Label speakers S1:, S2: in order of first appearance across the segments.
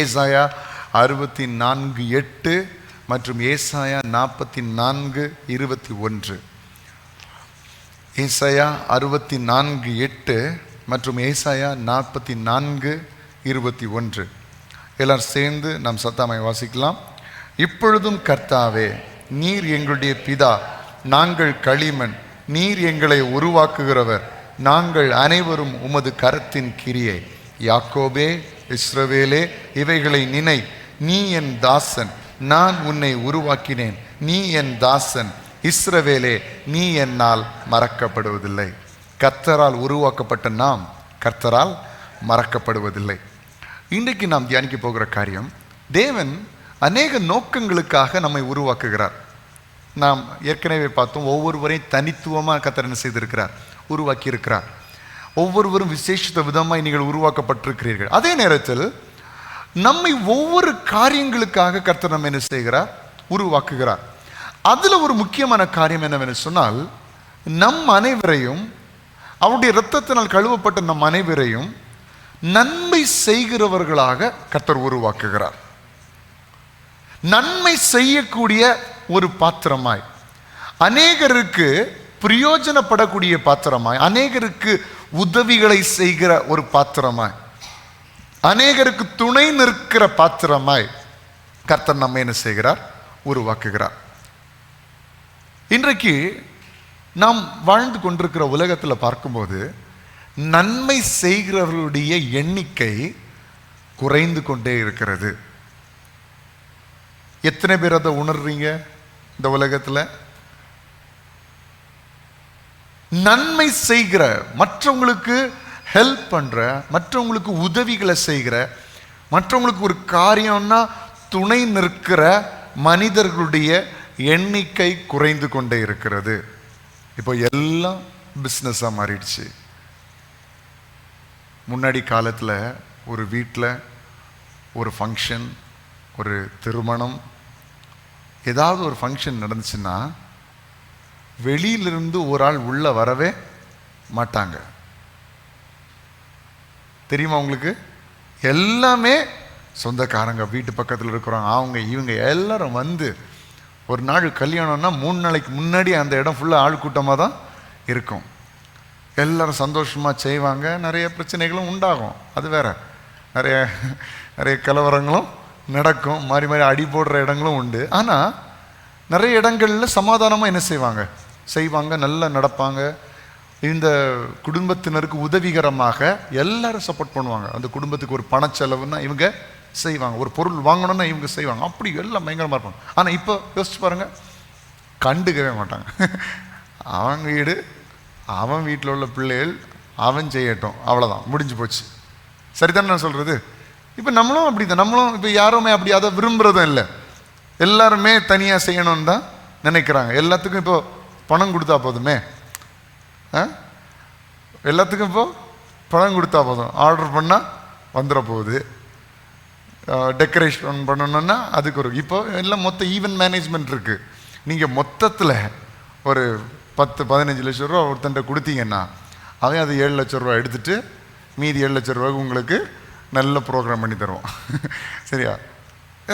S1: ஏசாயா 64:8 மற்றும் ஏசாயா 44:21. ஏசாயா 64:8 மற்றும் ஏசாயா 44:21. எல்லாரும் சேர்ந்து நாம் சத்தமாய் வாசிக்கலாம். இப்பொழுதும் கர்த்தாவே, நீர் எங்களுடைய பிதா, நாங்கள் களிமண், நீர் எங்களை உருவாக்குகிறவர், நாங்கள் அனைவரும் உமது கரத்தின் கிரியை. யாக்கோபே, இஸ்ரவேலே, இவைகளை நினை. நீ என் தாசன், நான் உன்னை உருவாக்கினேன். நீ என் தாசன், இஸ்ரவேலே, நீ என்னால் மறக்கப்படுவதில்லை. கர்த்தரால் உருவாக்கப்பட்ட நாம் கர்த்தரால் மறக்கப்படுவதில்லை. இன்றைக்கு நாம் தியானிக்க போகிற காரியம், தேவன் அநேக நோக்கங்களுக்காக நம்மை உருவாக்குகிறார். நாம் ஏற்கனவே பார்த்தோம், ஒவ்வொருவரையும் தனித்துவமாக கர்த்தர் என்ன செய்திருக்கிறார், உருவாக்கி இருக்கிறார். ஒவ்வொருவரும் விசேஷித்த விதமாக நீங்கள் உருவாக்கப்பட்டிருக்கிறீர்கள். அதே நேரத்தில் நம்மை ஒவ்வொரு காரியங்களுக்காக கர்த்தர் நம்ம என்ன செய்கிறார், உருவாக்குகிறார். அதில் ஒரு முக்கியமான காரியம் என்னவென்று சொன்னால், நம் அனைவரையும், அவருடைய இரத்தத்தினால் கழுவப்பட்ட நம் அனைவரையும் நன்மை செய்கிறவர்களாக கர்த்தர் உருவாக்குகிறார். நன்மை செய்யக்கூடிய ஒரு பாத்திரமாய், அநேகருக்கு பிரயோஜனப்படக்கூடிய பாத்திரமாய், அநேகருக்கு உதவிகளை செய்கிற ஒரு பாத்திரமாய், அநேகருக்கு துணை நிற்கிற பாத்திரமாய் கர்த்தர் நம்ம என்ன செய்கிறார், உருவாக்குகிறார். இன்றைக்கு நாம் வாழ்ந்து கொண்டிருக்கிற உலகத்தில் பார்க்கும்போது நன்மை செய்கிறவர்களுடைய எண்ணிக்கை குறைந்து கொண்டே இருக்கிறது. எத்தனை பேர் அதை உணர்றீங்க? இந்த உலகத்தில் நன்மை செய்கிற, மற்றவங்களுக்கு ஹெல்ப் பண்ற, மற்றவங்களுக்கு உதவிகளை செய்கிற, மற்றவங்களுக்கு ஒரு காரியம்னா துணை நிற்கிற மனிதர்களுடைய எண்ணிக்கை குறைந்து கொண்டே இருக்கிறது. இப்போ எல்லாம் பிஸ்னஸாக மாறிடுச்சு. முன்னாடி காலத்தில் ஒரு வீட்டில் ஒரு ஃபங்க்ஷன், ஒரு திருமணம், ஏதாவது ஒரு ஃபங்க்ஷன் நடந்துச்சுன்னா வெளியிலிருந்து ஒரு ஆள் உள்ள வரவே மாட்டாங்க. தெரியுமா உங்களுக்கு? எல்லாமே சொந்தக்காரங்க, வீட்டு பக்கத்தில் இருக்கிறவங்க, அவங்க இவங்க எல்லாரும் வந்து, ஒரு நாள் கல்யாணம்னா 3 நாளைக்கு முன்னாடி அந்த இடம் ஃபுல்லாக ஆள் கூட்டமாக தான் இருக்கும். எல்லாரும் சந்தோஷமாக செய்வாங்க. நிறைய பிரச்சனைகளும் உண்டாகும், அது வேற. நிறைய கலவரங்களும் நடக்கும், மாறி மாறி அடி போடுற இடங்களும் உண்டு. ஆனால் நிறைய இடங்களில் சமாதானமாக என்ன செய்வாங்க, நல்லா நடப்பாங்க. இந்த குடும்பத்தினருக்கு உதவிகரமாக எல்லாரும் சப்போர்ட் பண்ணுவாங்க. அந்த குடும்பத்துக்கு ஒரு பணச்செலவுன்னா இவங்க செய்வாங்க, ஒரு பொருள் வாங்கணும்னா இவங்க செய்வாங்க. அப்படி எல்லாம் பயங்கரமாக இருப்பாங்க. ஆனால் இப்போ யோசிச்சு பாருங்க, கண்டுக்கவே மாட்டாங்க. அவன் வீடு, அவன் வீட்டில் உள்ள பிள்ளைகள் அவன் செய்யட்டும், அவ்வளோதான், முடிஞ்சு போச்சு. சரிதானே நான் சொல்கிறது? இப்போ நம்மளும் அப்படி தான். நம்மளும் இப்போ யாருமே அப்படி அதை விரும்புகிறதும் இல்லை. எல்லாருமே தனியாக செய்யணும்னு தான் நினைக்கிறாங்க. எல்லாத்துக்கும் இப்போ பணம் கொடுத்தா போதுமே, எல்லாத்துக்கும் இப்போ பணம் கொடுத்தா போதும், ஆர்டர் பண்ணால் வந்துட போகுது. டெக்கரேஷன் பண்ணணுன்னா அதுக்கு ஒரு, இப்போ எல்லாம் மொத்த ஈவென்ட் மேனேஜ்மெண்ட் இருக்குது. நீங்கள் மொத்தத்தில் ஒரு 10-15 லட்ச ரூபா ஒருத்தன்ட்ட கொடுத்தீங்கன்னா அவன் அது 7 லட்ச ரூபா எடுத்துகிட்டு மீதி 7 லட்ச ரூபாய்க்கு உங்களுக்கு நல்ல ப்ரோக்ராம் பண்ணி தருவோம். சரியா?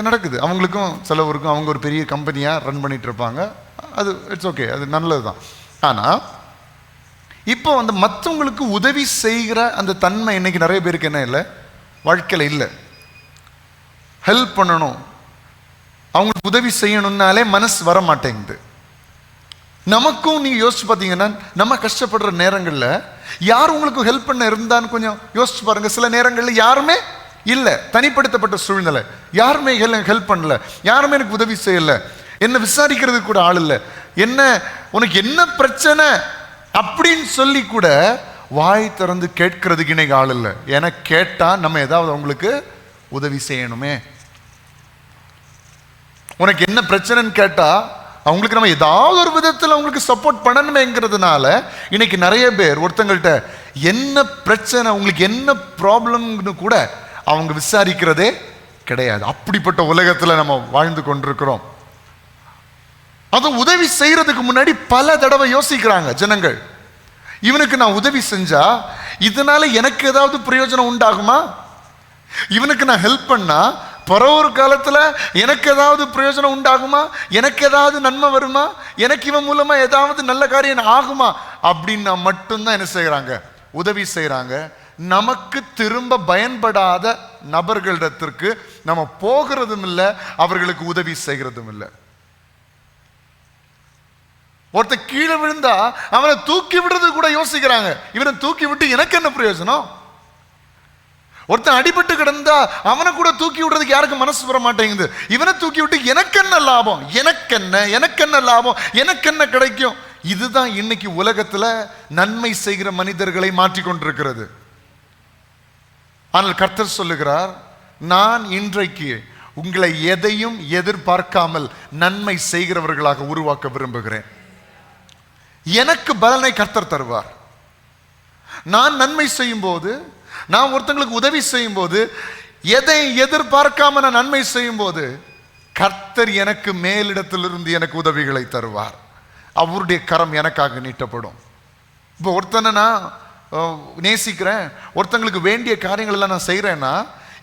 S1: நடக்குது. அவங்களுக்கும் செலவுக்கும், அவங்க ஒரு பெரிய கம்பெனியாக ரன் பண்ணிகிட்டு இருப்பாங்க. அது இட்ஸ் ஓகே, அது நல்லது தான். ஆனால் இப்போ அந்த மற்றவங்களுக்கு உதவி செய்கிற அந்த தன்மை இன்னைக்கு நிறைய பேருக்கு என்ன இல்லை, வாழ்க்கையில் இல்லை. ஹெல்ப் பண்ணணும், அவங்களுக்கு உதவி செய்யணும்னாலே மனசு வர மாட்டேங்குது. நமக்கும் நீங்கள் யோசிச்சு பார்த்தீங்கன்னா, நம்ம கஷ்டப்படுற நேரங்களில் யார் உங்களுக்கு ஹெல்ப் பண்ண இருந்தான்னு கொஞ்சம் யோசிச்சு பாருங்க. சில நேரங்களில் யாருமே இல்லை, தனிப்படுத்தப்பட்ட சூழ்நிலை, யாருமே ஹெல்ப் பண்ணல, யாருமே எனக்கு உதவி செய்யலை, என்ன விசாரிக்கிறதுக்கு கூட ஆள் இல்லை, என்ன உனக்கு என்ன பிரச்சனை அப்படின்னு சொல்லி கூட வாய் திறந்து கேட்கறதுக்கு இன்னைக்கு ஆள் இல்லை. ஏன்னா கேட்டால் நம்ம ஏதாவது அவங்களுக்கு உதவி செய்யணுமே. உனக்கு என்ன பிரச்சனைன்னு கேட்டால் அவங்களுக்கு நம்ம ஏதாவது ஒரு விதத்தில் அவங்களுக்கு சப்போர்ட் பண்ணணுமேங்கிறதுனால இன்னைக்கு நிறைய பேர் ஒருத்தங்கள்ட்ட என்ன பிரச்சனை, உங்களுக்கு என்ன ப்ராப்ளம்னு கூட அவங்க விசாரிக்கிறதே கிடையாது. அப்படிப்பட்ட உலகத்தில் நம்ம வாழ்ந்து கொண்டிருக்கிறோம். அது உதவி செய்யறதுக்கு முன்னாடி பல தடவை யோசிக்கிறாங்க ஜனங்கள். இவனுக்கு நான் உதவி செஞ்சா இதனால எனக்கு ஏதாவது பிரயோஜனம் உண்டாகுமா, இவனுக்கு நான் ஹெல்ப் பண்ணா ஒரு காலத்துல எனக்கு ஏதாவது பிரயோஜனம் உண்டாகுமா, எனக்கு ஏதாவது நன்மை வருமா, எனக்கு இவன் மூலமா ஏதாவது நல்ல காரியம் ஆகுமா அப்படின்னா மட்டும்தான் என்ன செய்யறாங்க, உதவி செய்யறாங்க. நமக்கு திரும்ப பயன்படாத நபர்களிடத்திற்கு நம்ம போகிறதும் இல்லை, அவர்களுக்கு உதவி செய்கிறதும் இல்லை. ஒருத்த கீழே விழுந்தா அவனை தூக்கி விடுறது கூட யோசிக்கிறாங்க. இவனை தூக்கி விட்டு எனக்கு என்ன பிரயோஜனம்? ஒருத்தன் அடிபட்டு கிடந்தா அவனை கூட தூக்கி விடுறதுக்கு யாருக்கும் மனசு வர மாட்டேங்குது. இவனை தூக்கி விட்டு எனக்கு என்ன லாபம், எனக்கு என்ன லாபம், எனக்கு என்ன கிடைக்கும்? இதுதான் இன்னைக்கு உலகத்துல நன்மை செய்கிற மனிதர்களை மாற்றிக்கொண்டிருக்கிறது. ஆனால் கர்த்தர் சொல்லுகிறார், நான் இன்றைக்கு உங்களை எதையும் எதிர்பார்க்காமல் நன்மை செய்கிறவர்களாக உருவாக்க விரும்புகிறேன். எனக்கு பலனை கர்த்தர் தருவார். நான் நன்மை செய்யும் போது, நான் ஒருத்தங்களுக்கு உதவி செய்யும் போது, எதை எதிர்பார்க்காம நான் நன்மை செய்யும் போது கர்த்தர் எனக்கு மேலிடத்திலிருந்து எனக்கு உதவிகளை தருவார். அவருடைய கரம் எனக்காக நீட்டப்படும். இப்போ ஒருத்தனை நான் நேசிக்கிறேன், ஒருத்தங்களுக்கு வேண்டிய காரியங்கள் எல்லாம் நான் செய்கிறேன்னா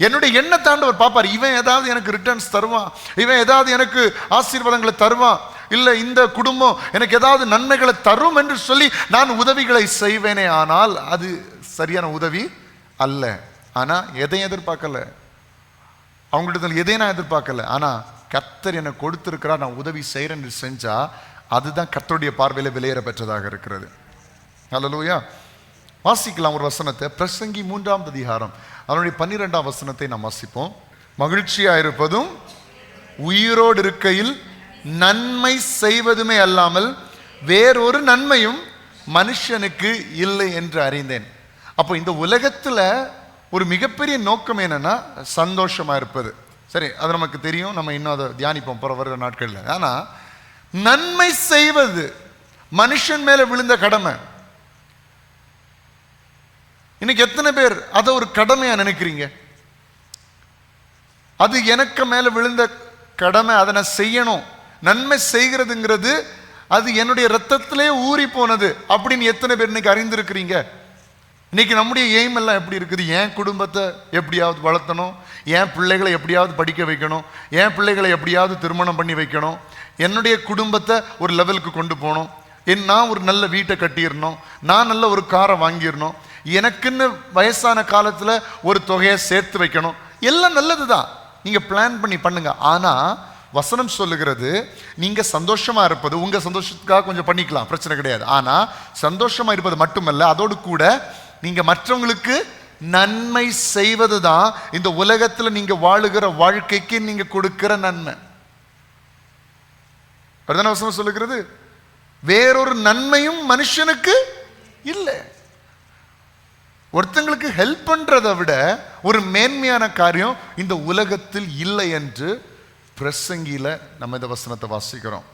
S1: என்னுடைய எண்ணத்தாண்டு அவர் பார்ப்பார். இவன் ஏதாவது எனக்கு ரிட்டர்ன்ஸ் தருவான், இவன் ஏதாவது எனக்கு ஆசீர்வாதங்களை தருவான், இல்லை இந்த குடும்பம் எனக்கு ஏதாவது நன்மைகளை தரும் என்று சொல்லி நான் உதவிகளை செய்வேனே. ஆனால் அது சரியான உதவி அல்ல. ஆனால் எதையும் எதிர்பார்க்கல, அவங்கள்ட்ட எதையும் நான் எதிர்பார்க்கல. ஆனால் கர்த்தர் எனக்கு கொடுத்திருக்கிறார், நான் உதவி செய்கிறேன் என்று செஞ்சா அதுதான் கர்த்தருடைய பார்வையில் விலையேற பெற்றதாக இருக்கிறது. ஹல்லேலூயா. வாசிக்கலாம் ஒரு வசனத்தை, பிரசங்கி 3ஆம் அதிகாரம் அதனுடைய 12ஆம் வசனத்தை நாம் வாசிப்போம். மகிழ்ச்சியாயிருப்பதும் உயிரோடு இருக்கையில் நன்மை செய்வதுமே அல்லாமல் வேறொரு நன்மையும் மனுஷனுக்கு இல்லை என்று அறிந்தேன். அப்போ இந்த உலகத்துல ஒரு மிகப்பெரிய நோக்கம் என்னன்னா சந்தோஷமா இருப்பது. சரி, அது நமக்கு தெரியும், நம்ம இன்னும் அதை தியானிப்போம் வருகிற நாட்கள்ல. ஆனா நன்மை செய்வது மனுஷன் மேல விழுந்த கடமை. இன்னைக்கு எத்தனை பேர் அதை ஒரு கடமையா நினைக்கிறீங்க? அது எனக்கு மேல விழுந்த கடமை, அதை நான் செய்யணும். நன்மை செய்கிறதுங்கிறது அது என்னுடைய ரத்தத்திலே ஊறி போனது அப்படின்னு எத்தனை பேர் இன்னைக்கு அறிந்திருக்கிறீங்க? இன்னைக்கு நம்முடைய எய்ம் எல்லாம் எப்படி இருக்குது? என் குடும்பத்தை எப்படியாவது வளர்த்தணும், என் பிள்ளைகளை எப்படியாவது படிக்க வைக்கணும், என் பிள்ளைகளை எப்படியாவது திருமணம் பண்ணி வைக்கணும், என்னுடைய குடும்பத்தை ஒரு லெவலுக்கு கொண்டு போகணும், நான் ஒரு நல்ல வீட்டை கட்டிடணும், நான் நல்ல ஒரு காரை வாங்கிடணும், எனக்குன்னு வயசான காலத்தில் ஒரு தொகையை சேர்த்து வைக்கணும். எல்லாம் நல்லது தான், நீங்கள் பிளான் பண்ணி பண்ணுங்க. ஆனால் வசனம் சொல்லுகிறது, நீங்க சந்தோஷமா இருப்பது உங்க சந்தோஷத்துக்காக கொஞ்சம் பண்ணிக்கலாம், பிரச்சனை கிடையாது. ஆனால் சந்தோஷமா இருப்பது மட்டுமல்ல, அதோடு கூட நீங்க மற்றவங்களுக்கு நன்மை செய்வது தான் இந்த உலகத்தில் நீங்க வாழுகிற வாழ்க்கைக்கு நீங்க கொடுக்கிற நன்மை. வசனம் சொல்லுகிறது, வேறொரு நன்மையும் மனுஷனுக்கு இல்லை. ஒருத்தங்களுக்கு ஹெல்ப் பண்றதை விட ஒரு மேன்மையான காரியம் இந்த உலகத்தில் இல்லை என்று பிரசங்கியில நம்ம இந்த வசனத்தை வாசிக்கிறோம்.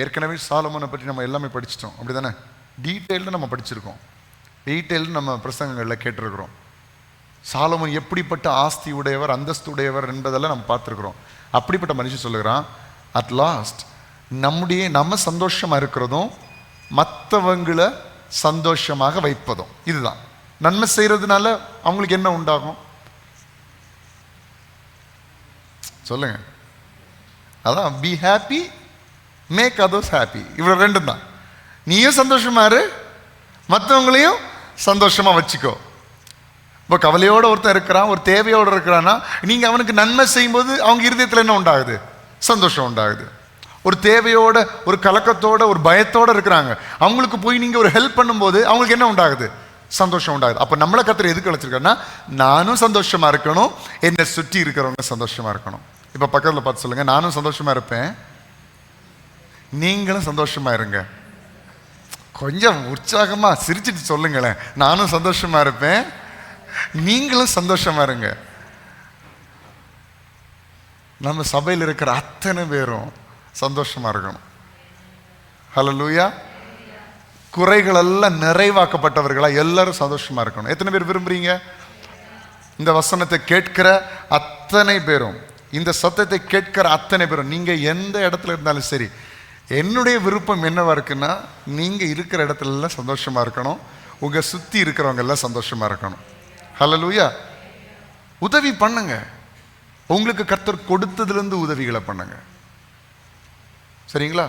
S1: ஏற்கனவே சாலமோனை பற்றி நம்ம எல்லாமே படிச்சிட்டோம், அப்படிதானே? டீட்டெயில்டு நம்ம படிச்சிருக்கோம், டீட்டெயில்டு நம்ம பிரசங்கங்களில் கேட்டிருக்கிறோம். சாலமோன் எப்படிப்பட்ட ஆஸ்தி உடையவர், அந்தஸ்து உடையவர் என்பதெல்லாம் நம்ம பார்த்துருக்குறோம். அப்படிப்பட்ட மனுஷன் சொல்லுகிறான், அட் லாஸ்ட் நம்ம சந்தோஷமா இருக்கிறதும் மற்றவங்களை சந்தோஷமாக வைப்பதும் இதுதான். நன்மை செய்யறதுனால அவங்களுக்கு என்ன உண்டாகும் சொல்லுங்க? அதான் be happy, make others happy. இவ்வளவு ரெண்டும் தான். நீயும் சந்தோஷமா இரு, மற்றவங்களையும் சந்தோஷமா வச்சுக்கோ. இப்போ கவலையோட ஒருத்தன் இருக்கிறான், ஒரு தேவையோடு இருக்கிறான்னா நீங்க அவனுக்கு நன்மை செய்யும்போது அவங்க இருதயத்தில் என்ன உண்டாகுது? சந்தோஷம் உண்டாகுது. ஒரு தேவையோட, ஒரு கலக்கத்தோட, ஒரு பயத்தோட இருக்கிறாங்க, அவங்களுக்கு போய் நீங்க ஒரு ஹெல்ப் பண்ணும்போது அவங்களுக்கு என்ன உண்டாகுது? சந்தோஷம் உண்டாகுது. அப்ப நம்மளை கர்த்தர் எதுக்கு அழைச்சிருக்காருன்னா, நானும் சந்தோஷமா இருக்கணும், என்னை சுற்றி இருக்கிறவங்க சந்தோஷமா இருக்கணும். இப்ப பக்கத்துல பார்த்து சொல்லுங்க, நானும் சந்தோஷமா இருப்பேன், நீங்களும் சந்தோஷமா இருங்க. கொஞ்சம் உற்சாகமா சிரிச்சிட்டு சொல்லுங்களேன், நானும் சந்தோஷமா இருப்பேன், நீங்களும் சந்தோஷமா இருங்க. நம்ம சபையில் இருக்கிற அத்தனை பேரும் சந்தோஷமா இருக்கணும். ஹல்லேலூயா. குறைகள் எல்லாம் நிறைவாக்கப்பட்டவர்களா எல்லாரும் சந்தோஷமா இருக்கணும். எத்தனை பேர் விரும்புறீங்க? இந்த வசனத்தை கேட்கிற அத்தனை பேரும், இந்த சத்தத்தை கேட்கிற அத்தனை பேரும், நீங்க எந்த இடத்துல இருந்தாலும் சரி, என்னுடைய விருப்பம் என்னவா இருக்குன்னா, நீங்க இருக்கிற இடத்துல எல்லாம் சந்தோஷமா இருக்கணும், உங்க சுத்தி இருக்கிறவங்க எல்லாம் சந்தோஷமா இருக்கணும். ஹல்லேலூயா. உதவி பண்ணுங்க. உங்களுக்கு கர்த்தர் கொடுத்ததுலேருந்து உதவிகளை பண்ணுங்க. சரிங்களா?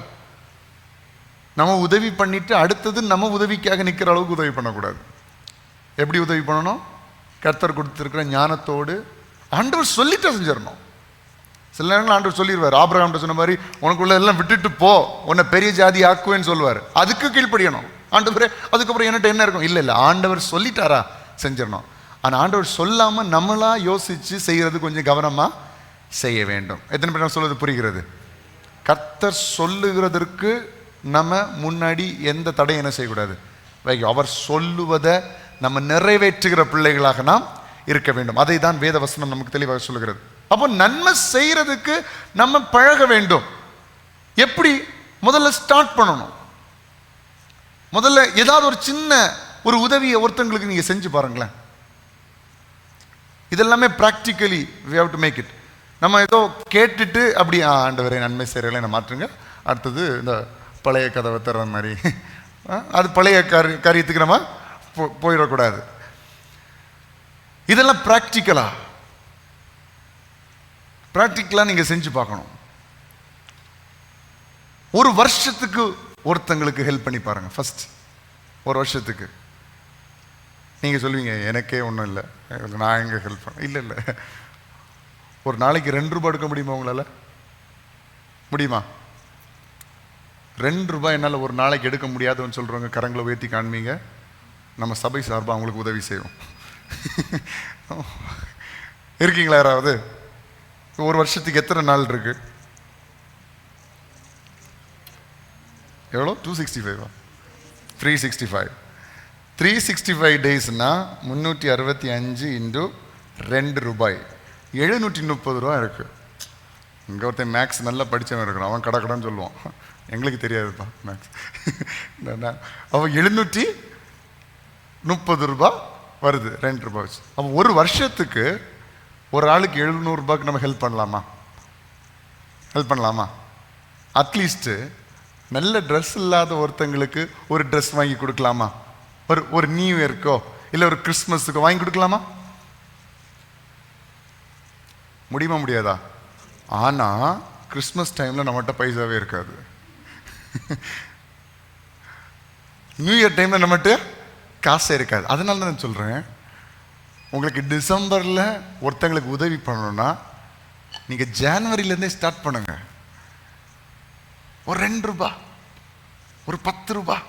S1: நம்ம உதவி பண்ணிட்டு அடுத்தது நம்ம உதவிக்காக நிற்கிற அளவுக்கு உதவி பண்ணக்கூடாது. எப்படி உதவி பண்ணணும்? கர்த்தர் கொடுத்துருக்கிற ஞானத்தோடு ஆண்டவர் சொல்லிட்டு செஞ்சிடணும். சில நேரங்கள் ஆண்டவர் சொல்லிடுவார். ஆபிரகாம்கிட்ட சொன்ன மாதிரி உனக்குள்ள எல்லாம் விட்டுட்டு போ, உன்னை பெரிய ஜாதி ஆக்குவேன்னு சொல்லுவார். அதுக்கு கீழ்ப்படியணும். ஆண்டவரே அதுக்கப்புறம் என்கிட்ட என்ன இருக்கும்? இல்லை ஆண்டவர் சொல்லிட்டாரா செஞ்சிடணும். ஆனால் ஆண்டவர் சொல்லாமல் நம்மளா யோசித்து செய்கிறது கொஞ்சம் கவனமாக செய்ய வேண்டும். எத்தனை பேர் நான் சொல்வது புரிகிறது? கர்த்தர் சொல்லுகிறதற்கு நம்ம முன்னாடி எந்த தடையும் என்ன செய்யக்கூடாது வைக்க. அவர் சொல்லுவதை நம்ம நிறைவேற்றுகிற பிள்ளைகளாக நாம் இருக்க வேண்டும். அதை தான் வேத வசனம் நமக்கு தெளிவாக சொல்லுகிறது. அப்போ நன்மை செய்யறதுக்கு நம்ம பழக வேண்டும். எப்படி? முதல்ல ஸ்டார்ட் பண்ணணும். முதல்ல ஏதாவது ஒரு சின்ன ஒரு உதவியை ஒருத்தங்களுக்கு நீங்க செஞ்சு பாருங்களேன். இதெல்லாமே practically we have to make it. நம்ம ஏதோ கேட்டுட்டு அப்படி ஆண்டவரே நன்மை செய்யறவங்களை என்ன மாற்றுங்க, அடுத்தது இந்த பழைய கதவை தர்ற மாதிரி அது பழைய காரியத்துக்கு நம்ம போயிடக்கூடாது. இதெல்லாம் ப்ராக்டிக்கலா நீங்க செஞ்சு பார்க்கணும். ஒரு வருஷத்துக்கு ஒருத்தங்களுக்கு ஹெல்ப் பண்ணி பாருங்க. ஃபர்ஸ்ட் ஒரு வருஷத்துக்கு நீங்க சொல்லுவீங்க எனக்கே ஒன்றும் இல்லை, நான் எங்க ஹெல்ப் பண்ண. இல்லை இல்லை, ஒரு நாளைக்கு 2 ரூபாய் எடுக்க முடியுமா உங்களால? முடியுமா? 2 ரூபாய் என்னால் ஒரு நாளைக்கு எடுக்க முடியாதுன்னு சொல்றவங்க கரங்களை உயர்த்தி காண்பீங்க. நம்ம சபை சார்பாக அவங்களுக்கு உதவி செய்வோம். இருக்கீங்களா யாராவது? ஒரு வருஷத்துக்கு எத்தனை நாள் இருக்கு? எவ்வளோ? 265 365 365 டேஸ்னா 365 இன்டு 2 ரூபாய் 730 ரூபா இருக்கு. இங்கே ஒருத்தன் மேக்ஸ் நல்லா படித்தவன் இருக்கிறான், அவன் கடைன்னு சொல்லுவான். எங்களுக்கு தெரியாதுப்பா மேக்ஸ். அவன் 730 ரூபா வருது 2 ரூபாய் வச்சு. அப்போ ஒரு வருஷத்துக்கு ஒரு ஆளுக்கு 700 ரூபாய்க்கு நம்ம ஹெல்ப் பண்ணலாமா? அட்லீஸ்ட்டு நல்ல ட்ரெஸ் இல்லாத ஒருத்தங்களுக்கு ஒரு ட்ரெஸ் வாங்கி கொடுக்கலாமா? ஒரு நியூ இயர்க்கோ இல்லை ஒரு கிறிஸ்மஸுக்கோ வாங்கி கொடுக்கலாமா? முடியுமா? முடியாதா? ஆனால் கிறிஸ்மஸ் டைமில் நம்மகிட்ட பைசாவே இருக்காது. நியூ இயர் டைமில் நம்மகிட்ட காசே இருக்காது. அதனால தான் நான் சொல்கிறேன், உங்களுக்கு டிசம்பரில் ஒருத்தங்களுக்கு உதவி பண்ணணும்னா நீங்கள் ஜனவரியிலேருந்தே ஸ்டார்ட் பண்ணுங்க. ஒரு 2 ரூபாய், ஒரு 10 ரூபாய்,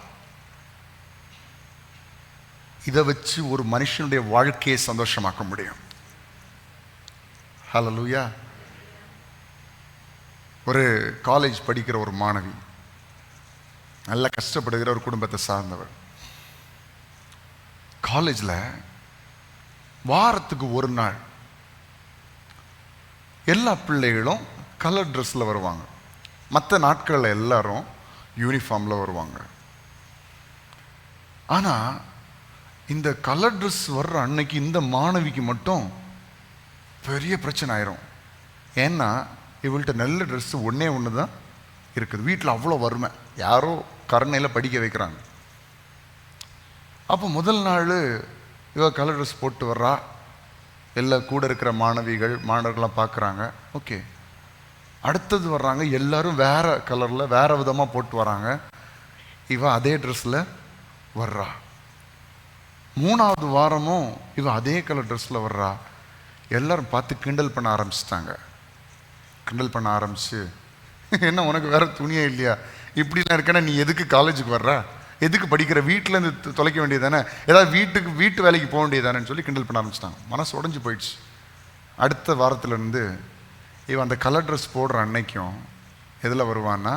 S1: இதை வச்சு ஒரு மனுஷனுடைய வாழ்க்கையை சந்தோஷமாக்க முடியும். ஹல்லேலூயா. ஒரு காலேஜ் படிக்கிற ஒரு மாணவி, நல்லா கஷ்டப்படுகிற ஒரு குடும்பத்தை சார்ந்தவர். காலேஜில் வாரத்துக்கு ஒரு நாள் எல்லா பிள்ளைகளும் கலர் ட்ரெஸ்ஸில் வருவாங்க. மற்ற நாட்களில் எல்லாரும் யூனிஃபார்மில் வருவாங்க. ஆனால் இந்த கலர் ட்ரெஸ் வர்ற அன்னைக்கு இந்த மாணவிக்கு மட்டும் பெரிய பிரச்சனை ஆயிரும். ஏன்னா இவள்கிட்ட நல்ல ட்ரெஸ்ஸு ஒன்று தான் இருக்குது. வீட்டில் அவ்வளோ வறுமை, யாரோ கருணையில் படிக்க வைக்கிறாங்க. அப்போ முதல் நாள் இவ கலர் ட்ரெஸ் போட்டு வர்றா. எல்லா கூட இருக்கிற மாணவர்கள்லாம் பார்க்குறாங்க. ஓகே. அடுத்தது வர்றாங்க, எல்லாரும் வேற கலரில் வேற விதமாக போட்டு வராங்க. இவ அதே ட்ரெஸ்ஸில் வர்றா. 3வது வாரமும் இவ அதே கலர் ட்ரெஸ்ஸில் வர்றா. எல்லாரும் பார்த்து கிண்டல் பண்ண ஆரம்பிச்சு என்ன உனக்கு வேற துணியே இல்லையா, இப்படிலாம் இருக்கேன்னா நீ எதுக்கு காலேஜுக்கு வர்ற, எதுக்கு படிக்கிற, வீட்டிலேருந்து தொலைக்க வேண்டியது தானே, ஏதாவது வீட்டு வேலைக்கு போக வேண்டியது தானேன்னு சொல்லி கிண்டல் பண்ண ஆரம்பிச்சிட்டாங்க. மனசு உடஞ்சி போயிடுச்சு. அடுத்த வாரத்துலேருந்து இவன் அந்த கலர் ட்ரெஸ் போடுற அன்னைக்கும் எதில் வருவான்னா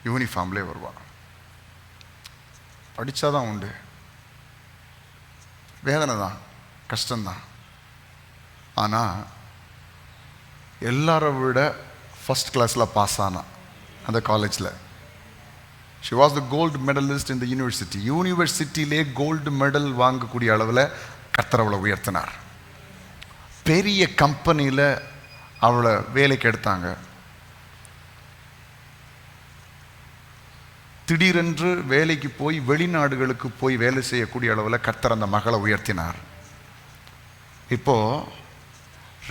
S1: யூனிஃபார்ம்லேயே வருவான். படித்தாதான் உண்டு, வேதனை தான், கஷ்டம்தான். ஆனால் எல்லாரை விட ஃபஸ்ட் கிளாஸில் பாஸ் ஆனா அந்த காலேஜில். She was the gold medalist in the university. யூனிவர்சிட்டியிலே கோல்டு மெடல் வாங்கக்கூடிய அளவில் கர்த்தர் அவளை உயர்த்தினார். பெரிய கம்பெனியில் அவளை வேலைக்கு எடுத்தாங்க. திடீரென்று வேலைக்கு போய் வெளிநாடுகளுக்கு போய் வேலை செய்யக்கூடிய அளவில் கர்த்தர் அந்த மகளை உயர்த்தினார். இப்போது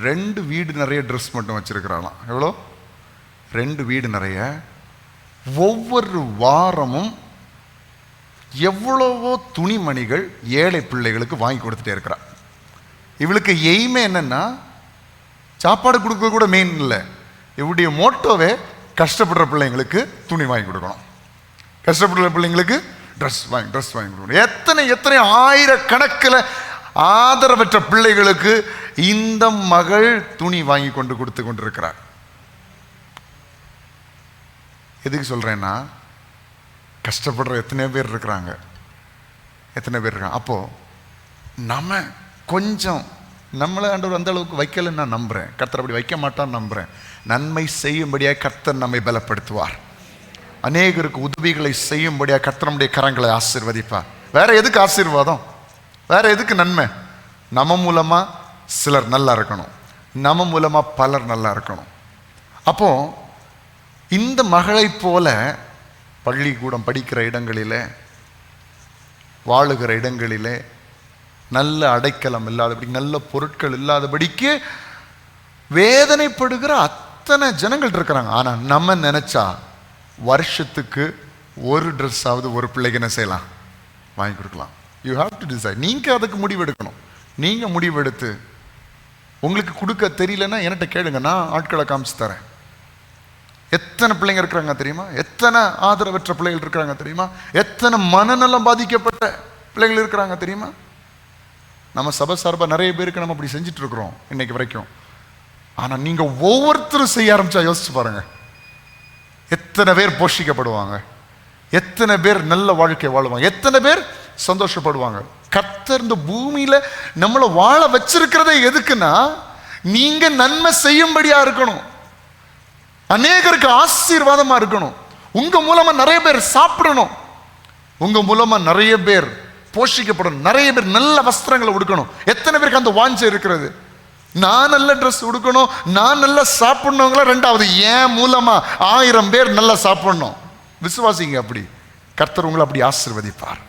S1: 2 வீடு நிறைய ட்ரெஸ் மட்டும் வச்சுருக்கிறாளாம். எவ்வளோ? 2 வீடு நிறைய. ஒவ்வொரு வாரமும் எவ்வளவோ துணிமணிகள் ஏழை பிள்ளைகளுக்கு வாங்கி கொடுத்துட்டே இருக்கிறார். இவளுக்கு எய்மே என்னன்னா, சாப்பாடு கொடுக்க கூட மெயின் இல்லை. இவருடைய மோட்டோவே கஷ்டப்படுற பிள்ளைங்களுக்கு துணி வாங்கி கொடுக்கணும், கஷ்டப்படுற பிள்ளைங்களுக்கு ட்ரெஸ் வாங்கி கொடுக்கணும். எத்தனை ஆயிரக்கணக்கில் ஆதரவற்ற பிள்ளைகளுக்கு இந்த மகள் துணி வாங்கி கொடுத்து கொண்டிருக்கிறார். எதுக்கு சொல்றேன்னா, கஷ்டப்படுற எத்தனை பேர் இருக்கிறாங்க. அப்போ நம்ம கொஞ்சம் நம்மளை ஆண்டவர் அந்த அளவுக்கு வைக்கலன்னு நான் நம்புறேன். கர்த்தர் அப்படி வைக்க மாட்டான்னு நம்புறேன். நன்மை செய்யும்படியாக கர்த்தர் நம்மை பலப்படுத்துவார். அநேகருக்கு உதவிகளை செய்யும்படியாக கர்த்தர் நம்முடைய கரங்களை ஆசீர்வதிப்பார். வேற எதுக்கு ஆசீர்வாதம்? வேற எதுக்கு நன்மை? நம்ம மூலமா சிலர் நல்லா இருக்கணும், நம்ம மூலமா பலர் நல்லா இருக்கணும். அப்போ இந்த மகளை போல பள்ளிக்கூடம் படிக்கிற இடங்களிலே, வாழுகிற இடங்களிலே நல்ல அடைக்கலம் இல்லாதபடி, நல்ல பொருட்கள் இல்லாதபடிக்கு வேதனைப்படுகிற அத்தனை ஜனங்கள் இருக்கிறாங்க. ஆனால் நம்ம நினைச்சா வருஷத்துக்கு ஒரு ட்ரெஸ்ஸாவது ஒரு பிள்ளைக்கு என்ன செய்யலாம்? வாங்கி கொடுக்கலாம். You have to decide. நீங்கள் அதுக்கு முடிவெடுக்கணும். நீங்கள் முடிவெடுத்து உங்களுக்கு கொடுக்க தெரியலன்னா என்கிட்ட கேளுங்க, நான் ஆட்களை காமிச்சு தரேன். எத்தனை பிள்ளைங்க இருக்கிறாங்க தெரியுமா? எத்தனை ஆதரவற்ற பிள்ளைகள் இருக்கிறாங்க தெரியுமா? எத்தனை மனநலம் பாதிக்கப்பட்ட பிள்ளைகள் இருக்கிறாங்க தெரியுமா? நம்ம சபை சார்பாக நிறைய பேருக்கு நம்ம அப்படி செஞ்சுட்டு இருக்கிறோம் இன்னைக்கு வரைக்கும். ஆனால் நீங்கள் ஒவ்வொருத்தரும் செய்ய ஆரம்பிச்சா யோசிச்சு பாருங்க, எத்தனை பேர் போஷிக்கப்படுவாங்க, எத்தனை பேர் நல்ல வாழ்க்கை வாழுவாங்க, எத்தனை பேர் சந்தோஷப்படுவாங்க. கர்த்தர் இந்த பூமியில நம்மளை வாழ வச்சிருக்கிறதே எதுக்குன்னா, நீங்க நன்மை செய்யும்படியா இருக்கணும், அநேகருக்கு ஆசீர்வாதமா இருக்கணும், உங்க மூலமா நிறைய பேர் சாப்பிடணும், உங்க மூலமா நிறைய பேர் போஷிக்கப்படணும், நிறைய பேர் நல்ல வஸ்திரங்களை உடுக்கணும். எத்தனை பேருக்கு அந்த வாஞ்சை இருக்கிறது? நான் நல்ல ட்ரெஸ் உடுக்கணும், நான் நல்லா சாப்பிடணுங்களா? ரெண்டாவது, என் மூலமா 1000 பேர் நல்லா சாப்பிடணும். விசுவாசிங்க, அப்படி கர்த்தர் உங்களை அப்படி ஆசீர்வதிப்பார்.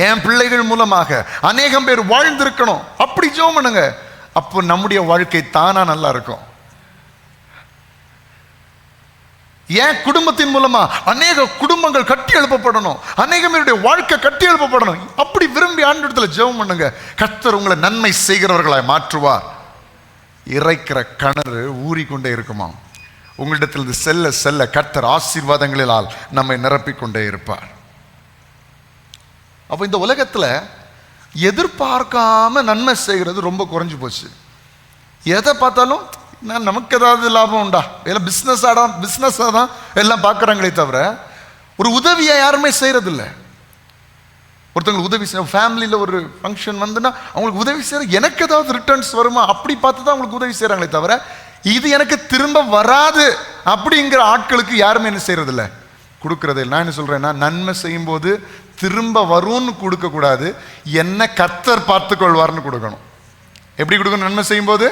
S1: என் பிள்ளைகள் மூலமாக அநேகம் பேர் வாழ்ந்திருக்கணும், அப்படி ஜெபம் பண்ணுங்க. அப்போ நம்முடைய வாழ்க்கை தானா நல்லா இருக்கும். என் குடும்பத்தின் மூலமா அநேக குடும்பங்கள் கட்டி எழுப்பப்படணும், அநேக பேருடைய வாழ்க்கை கட்டி எழுப்பப்படணும். அப்படி விரும்பி ஆண்டவரிடத்தில் ஜெபம் பண்ணுங்க. கர்த்தர் உங்களை நன்மை செய்கிறவர்களாய் மாற்றுவார். இறைக்கிற கிணறு ஊறிக்கொண்டே இருக்குமா? உங்களிடத்தில் செல்ல செல்ல கர்த்தர் ஆசீர்வாதங்களால் நம்மை நிரப்பிக்கொண்டே இருப்பார். அப்போ இந்த உலகத்தில் எதிர்பார்க்காம நன்மை செய்கிறது ரொம்ப குறைஞ்சு போச்சு. எதை பார்த்தாலும் நமக்கு ஏதாவது லாபம் உண்டா, எல்லாம் பிஸ்னஸாக தான் எல்லாம் பார்க்குறாங்களே தவிர ஒரு உதவியை யாருமே செய்கிறதில்ல. ஒருத்தவங்களுக்கு உதவி செய்ய, ஃபேமிலியில் ஒரு ஃபங்க்ஷன் வந்துன்னா அவங்களுக்கு உதவி செய்கிற, எனக்கு ஏதாவது ரிட்டர்ன்ஸ் வருமா அப்படி பார்த்து தான் அவங்களுக்கு உதவி செய்கிறாங்களே தவிர இது எனக்கு திரும்ப வராது அப்படிங்கிற ஆட்களுக்கு யாருமே என்ன செய்யறதில்ல, கொடுக்கறதே. நான் என்ன சொல்றேன்னா, நன்மை செய்யும் போது திரும்ப வரும்னு கொடுக்கக்கூடாது, என்ன கர்த்தர் பார்த்துக்கொள்வார்னு கொடுக்கணும். எப்படி கொடுக்கணும்? நன்மை செய்யும் போது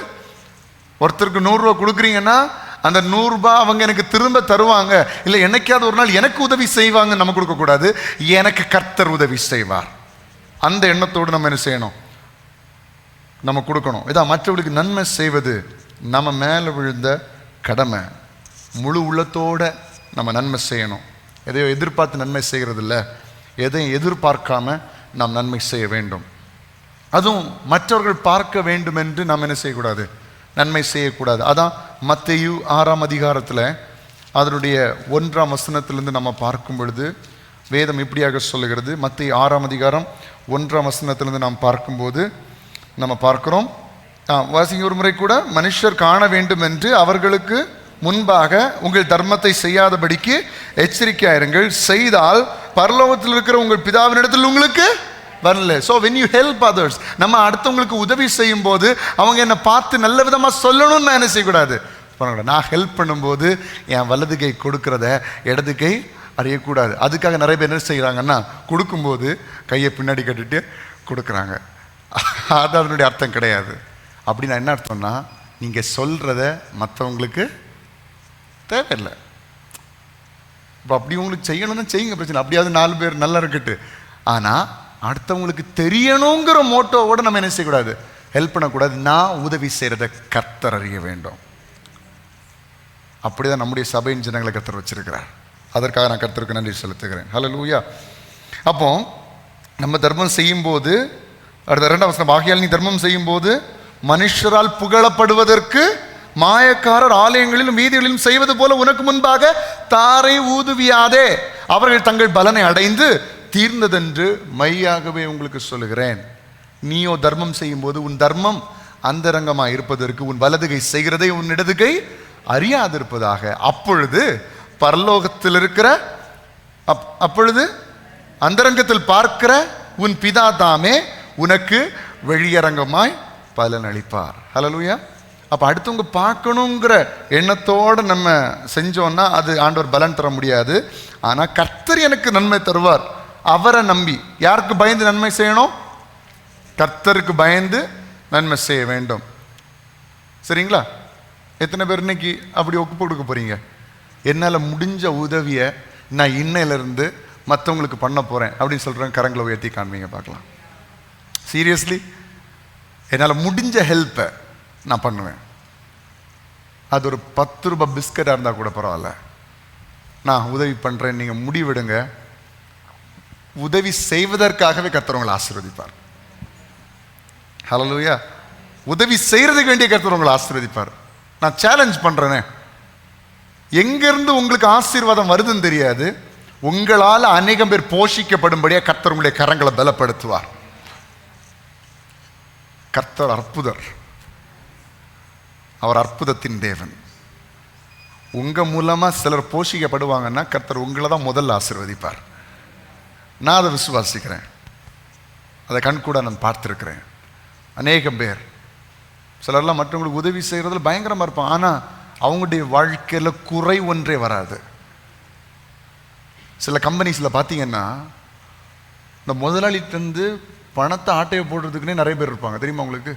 S1: ஒருத்தருக்கு 100 ரூபா கொடுக்குறீங்கன்னா அந்த 100 ரூபாய் அவங்க எனக்கு திரும்ப தருவாங்க, இல்லை என்னைக்காவது ஒரு நாள் எனக்கு உதவி செய்வாங்க நம்ம கொடுக்கக்கூடாது, எனக்கு கர்த்தர் உதவி செய்வார் அந்த எண்ணத்தோடு நம்ம என்ன செய்யணும், நம்ம கொடுக்கணும். இதான் மற்றவர்களுக்கு நன்மை செய்வது நம்ம மேலே விழுந்த கடமை. முழு உள்ளத்தோட நம்ம நன்மை செய்யணும். எதையோ எதிர்பார்த்து நன்மை செய்கிறது இல்லை, எதையும் எதிர்பார்க்காம நாம் நன்மை செய்ய வேண்டும். அதுவும் மற்றவர்கள் பார்க்க வேண்டும் என்று நாம் என்ன செய்யக்கூடாது, நன்மை செய்யக்கூடாது. அதான் மத்தேயு 6ஆம் அதிகாரத்தில் அதனுடைய 1ஆம் வசனத்திலிருந்து நம்ம பார்க்கும் பொழுது வேதம் இப்படியாக சொல்லுகிறது. மத்தேயு 6ஆம் அதிகாரம் 1ஆம் வசனத்திலிருந்து நாம் பார்க்கும்போது நம்ம பார்க்கிறோம். வாசிங்க ஒரு முறை கூட. மனுஷர் காண வேண்டும் என்று அவர்களுக்கு முன்பாக உங்கள் தர்மத்தை செய்யாதபடிக்கு எச்சரிக்கையாயிருங்கள், செய்தால் பரலோகத்தில் இருக்கிற உங்கள் பிதாவினிடத்தில் உங்களுக்கு வரல. So when you help others, நம்ம அடுத்தவங்களுக்கு உதவி செய்யும் போது அவங்க என்னை பார்த்து நல்ல விதமாக சொல்லணும்னு நான் என்ன செய்யக்கூடாது. நான் ஹெல்ப் பண்ணும்போது என் வலது கை கொடுக்கறத இடது கை அறியக்கூடாது. அதுக்காக நிறைய பேர் என்ன செய்கிறாங்கன்னா, கொடுக்கும்போது கையை பின்னாடி கட்டிட்டு கொடுக்குறாங்க. அது அதனுடைய அர்த்தம் கிடையாது. அப்படின்னா என்ன அர்த்தம்னா, நீங்கள் சொல்கிறத மற்றவங்களுக்கு தேவையில்லை. இப்போ அப்படி உங்களுக்கு செய்யணும்னா செய்யுங்க, பிரச்சனை. அப்படியாவது 4 பேர் நல்லா இருக்கட்டு. ஆனால் அடுத்தவங்களுக்கு தெரியணுங்கிற மோட்டோவோட நம்ம என்ன செய்யக்கூடாது, ஹெல்ப் பண்ணக்கூடாது. நான் உதவி செய்கிறத கர்த்தர் அறிய வேண்டும். அப்படிதான் நம்முடைய சபையின் ஜனங்களை கர்த்தர் வச்சிருக்கிறார். அதற்காக நான் கர்த்தருக்கு நன்றி செலுத்துகிறேன். ஹல்லேலூயா. அப்போ நம்ம தர்மம் செய்யும் போது, அடுத்த 2ஆம் வசனம், ஆகையால் நீ தர்மம் செய்யும் போது மனுஷரால் புகழப்படுவதற்கு மாயக்காரர் ஆலயங்களிலும் வீதிகளிலும் செய்வது போல உனக்கு முன்பாக தாரை ஊதுவியாதே. அவர்கள் தங்கள் பலனை அடைந்து தீர்ந்ததென்று மையாகவே உங்களுக்கு சொல்லுகிறேன். நீயோ தர்மம் செய்யும் போது உன் தர்மம் அந்தரங்கமாக இருப்பதற்கு உன் வலதுகை செய்கிறதை உன் இடதுகை அறியாதிருப்பதாக. அப்பொழுது பரலோகத்தில் இருக்கிற அப்பொழுது அந்தரங்கத்தில் பார்க்கிற உன் பிதா தாமே உனக்கு வெளியரங்கமாய் பலன் அளிப்பார். ஹல்லேலூயா. அப்போ அடுத்தவங்க பார்க்கணுங்கிற எண்ணத்தோடு நம்ம செஞ்சோன்னா அது ஆண்டவர் பலன் தர முடியாது. ஆனால் கர்த்தர் எனக்கு நன்மை தருவார். அவரை நம்பி, யாருக்கு பயந்து நன்மை செய்யணும்? கர்த்தருக்கு பயந்து நன்மை செய்ய வேண்டும். சரிங்களா? எத்தனை பேர் இன்னைக்கு அப்படி ஒப்பு கொடுக்க போறீங்க? என்னால் முடிஞ்ச உதவியை நான் இன்னையிலிருந்து மற்றவங்களுக்கு பண்ண போகிறேன் அப்படின்னு சொல்கிறேன். கரங்களை உயர்த்தி காண்பீங்க பார்க்கலாம். சீரியஸ்லி, என்னால் முடிஞ்ச ஹெல்ப்பை நான் பண்ணுவேன். அது ஒரு 10 ரூபாய் பிஸ்கட்டாக இருந்தால் கூட பரவாயில்ல, நான் உதவி பண்ணுறேன். நீங்கள் முடிவெடுங்க. உதவி செய்வதற்காகவே கர்த்தர் உங்களை ஆசீர்வதிப்பார். ஹல்லேலூயா. உதவி செய்கிறதுக்கு வேண்டிய கர்த்தர் உங்களை ஆசீர்வதிப்பார். நான் சேலஞ்ச் பண்ணுறேனே, எங்கேருந்து உங்களுக்கு ஆசீர்வாதம் வருதுன்னு தெரியாது. உங்களால் அநேகம் பேர் போஷிக்கப்படும்படியாக கர்த்தர் உங்களுடைய கரங்களை பலப்படுத்துவார். கர்த்தர் அற்புதர். அவர் அற்புதத்தின் தேவன். உங்கள் மூலமாக சிலர் போஷிக்கப்படுவாங்கன்னா கர்த்தர் உங்களை தான் முதல்ல ஆசீர்வதிப்பார். நான் அதை விசுவாசிக்கிறேன். அதை கண்கூட நான் பார்த்துருக்கிறேன். அநேகம் பேர், சிலர்லாம் மற்றவங்களுக்கு உதவி செய்கிறதுல பயங்கரமாக இருப்பான். ஆனால் அவங்களுடைய வாழ்க்கையில் குறை ஒன்றே வராது. சில கம்பெனிஸில் பார்த்தீங்கன்னா இந்த முதலாளிகிட்டேருந்து பணத்தை ஆட்டையை போடுறதுக்குன்னே நிறைய பேர் இருப்பாங்க. தெரியுமா உங்களுக்கு?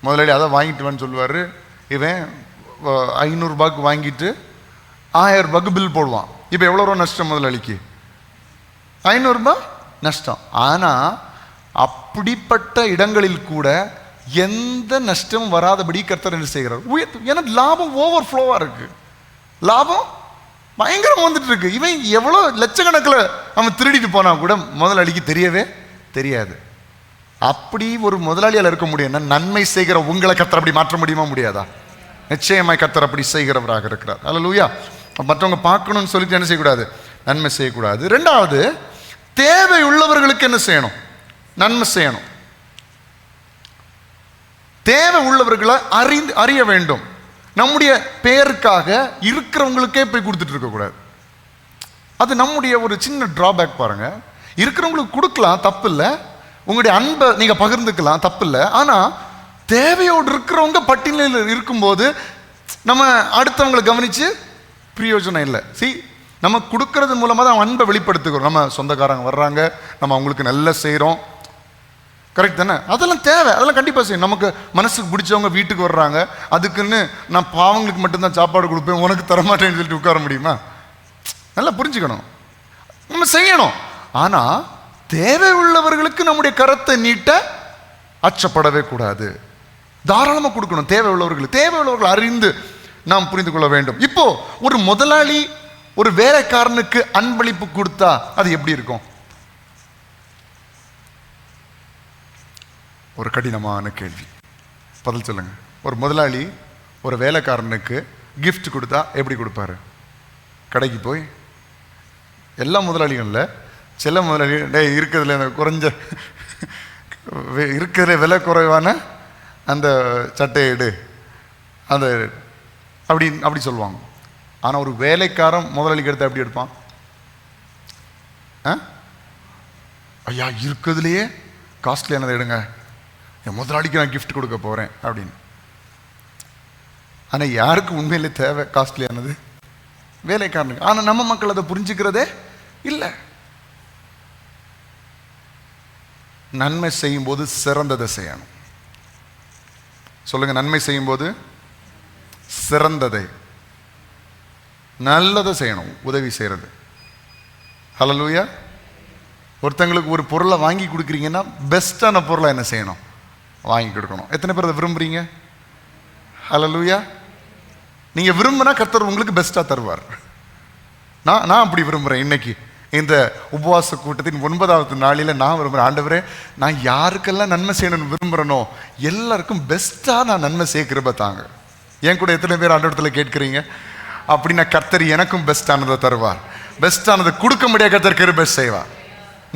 S1: முதலாளி அதை வாங்கிட்டு வான்னு சொல்லுவார். இவன் 500 ரூபாய்க்கு வாங்கிட்டு 1000 ரூபாய்க்கு பில் போடுவான். இப்போ எவ்வளோ ரூபா நஷ்டம் முதலாளிக்கு? 500 ரூபாய் நஷ்டம். ஆனால் அப்படிப்பட்ட இடங்களில் கூட எந்த நஷ்டமும் வராதபடி கர்த்தர் என்ன செய்கிறார்? ஏன்னா லாபம் ஓவர் ஃப்ளோவாக இருக்கு. லாபம் பயங்கரம் வந்துட்டு இருக்கு. இவன் எவ்வளோ லட்சக்கணக்கில் அவன் திருடிட்டு போனா கூட முதலாளிக்கு தெரியவே தெரியாது. அப்படி ஒரு முதலாளியால் இருக்க முடியும்னா நன்மை செய்கிற உங்களை கர்த்தர் அப்படி மாற்ற முடியுமா? முடியாதா? நிச்சயமாய் கர்த்தர் அப்படி செய்கிறவராக இருக்கிறார். ஹல்லேலூயா. மற்றவங்க பார்க்கணும்னு சொல்லிட்டு என்ன செய்யக்கூடாது? நன்மை செய்யக்கூடாது. 2வது, தேவை உள்ளவர்களுக்கு என்ன செய்யணும்? நன்மை செய்யணும். தேவை உள்ளவர்களை அறிய வேண்டும். நம்முடைய பெயருக்காக இருக்கிறவங்களுக்கே போய் கொடுத்துட்டு இருக்கக்கூடாது. அது நம்முடைய ஒரு சின்ன டிராபேக். பாருங்க, இருக்கிறவங்களுக்கு கொடுக்கலாம், தப்பு இல்லை. உங்களுடைய அன்பை நீங்க பகிர்ந்துக்கலாம், தப்பு இல்லை. ஆனால் தேவையோடு இருக்கிறவங்க பட்டியலில் இருக்கும்போது நம்ம அடுத்தவங்களை கவனிச்சு பிரயோஜனம் இல்லை. நம்ம கொடுக்கறது மூலமாக தான் அன்பை வெளிப்படுத்துகிறோம். நம்ம சொந்தக்காரங்க வர்றாங்க, நம்ம அவங்களுக்கு நல்லா செய்கிறோம். கரெக்ட் தானே? அதெல்லாம் தேவை, அதெல்லாம் கண்டிப்பாக செய்யணும். நமக்கு மனசுக்கு பிடிச்சவங்க வீட்டுக்கு வர்றாங்க, அதுக்குன்னு நான் பாவங்களுக்கு மட்டும்தான் சாப்பாடு கொடுப்பேன், உனக்கு தரமாட்டேன்னு சொல்லிட்டு உட்கார முடியுமா? நல்லா புரிஞ்சுக்கணும், நம்ம செய்யணும். ஆனால் தேவை உள்ளவர்களுக்கு நம்முடைய கரத்தை நீட்ட அச்சப்படவே கூடாது. தாராளமாக கொடுக்கணும். தேவை உள்ளவர்கள் அறிந்து நாம் புரிந்து கொள்ள வேண்டும். இப்போ ஒரு முதலாளி ஒரு வேலைக்காரனுக்கு அன்பளிப்பு கொடுத்தா அது எப்படி இருக்கும்? ஒரு கடினமான கேள்வி, பதில் சொல்லுங்க. ஒரு முதலாளி ஒரு வேலைக்காரனுக்கு கிஃப்ட் கொடுத்தா எப்படி கொடுப்பாரு? கடைக்கு போய், எல்லா முதலாளிகளில் சில முதலாளி இருக்கிறதுல குறைஞ்ச இருக்கிற விலை குறைவான அந்த சட்டையை எடு, அந்த அப்படி சொல்லுவாங்க. ஆனால் ஒரு வேலைக்காரன் முதலாளிக்கு எடுத்து எப்படி எடுப்பான்? ஐயா இருக்கிறதுலையே காஸ்ட்லியானதை எடுங்க, என் முதலாளிக்கு நான் கிஃப்ட் கொடுக்க போகிறேன் அப்படின்னு. ஆனால் யாருக்கு உண்மையிலே தேவை காஸ்ட்லியானது? வேலைக்காரனுக்கு. ஆனால் நம்ம மக்கள் அதை புரிஞ்சுக்கிறதே இல்லை. நன்மை செய்யும் போது சிறந்ததை செய்யணும். சொல்லுங்க, நன்மை செய்யும் போது சிறந்ததை, நல்லதை செய்யணும். உதவி செய்யறது. ஹல்லேலூயா. ஒருத்தங்களுக்கு ஒரு பொருளை வாங்கி கொடுக்குறீங்கன்னா பெஸ்ட்டான பொருளை என்ன செய்யணும்? வாங்கி கொடுக்கணும். எத்தனை பேர் அதை விரும்புறீங்க? ஹல்லேலூயா. நீங்கள் விரும்பினா கர்த்தர் உங்களுக்கு பெஸ்ட்டாக தருவார். நான் அப்படி விரும்புகிறேன். இன்னைக்கு இந்த உபவாச கூட்டத்தின் 9வது நாளில் நான் விரும்புகிறேன், ஆண்டவரே நான் யாருக்கெல்லாம் நன்மை செய்யணும்னு விரும்புகிறேனோ எல்லாருக்கும் பெஸ்ட்டாக நான் நன்மை செய்ய கிருபை தாங்க. என் கூட எத்தனை பேர் ஆண்டவரத்தில் கேட்குறீங்க? அப்படின்னா கர்த்தர் எனக்கும் பெஸ்ட்டானதை தருவார். பெஸ்ட்டானதை கொடுக்க முடியாத கர்த்தர் கிருபை செய்வார்.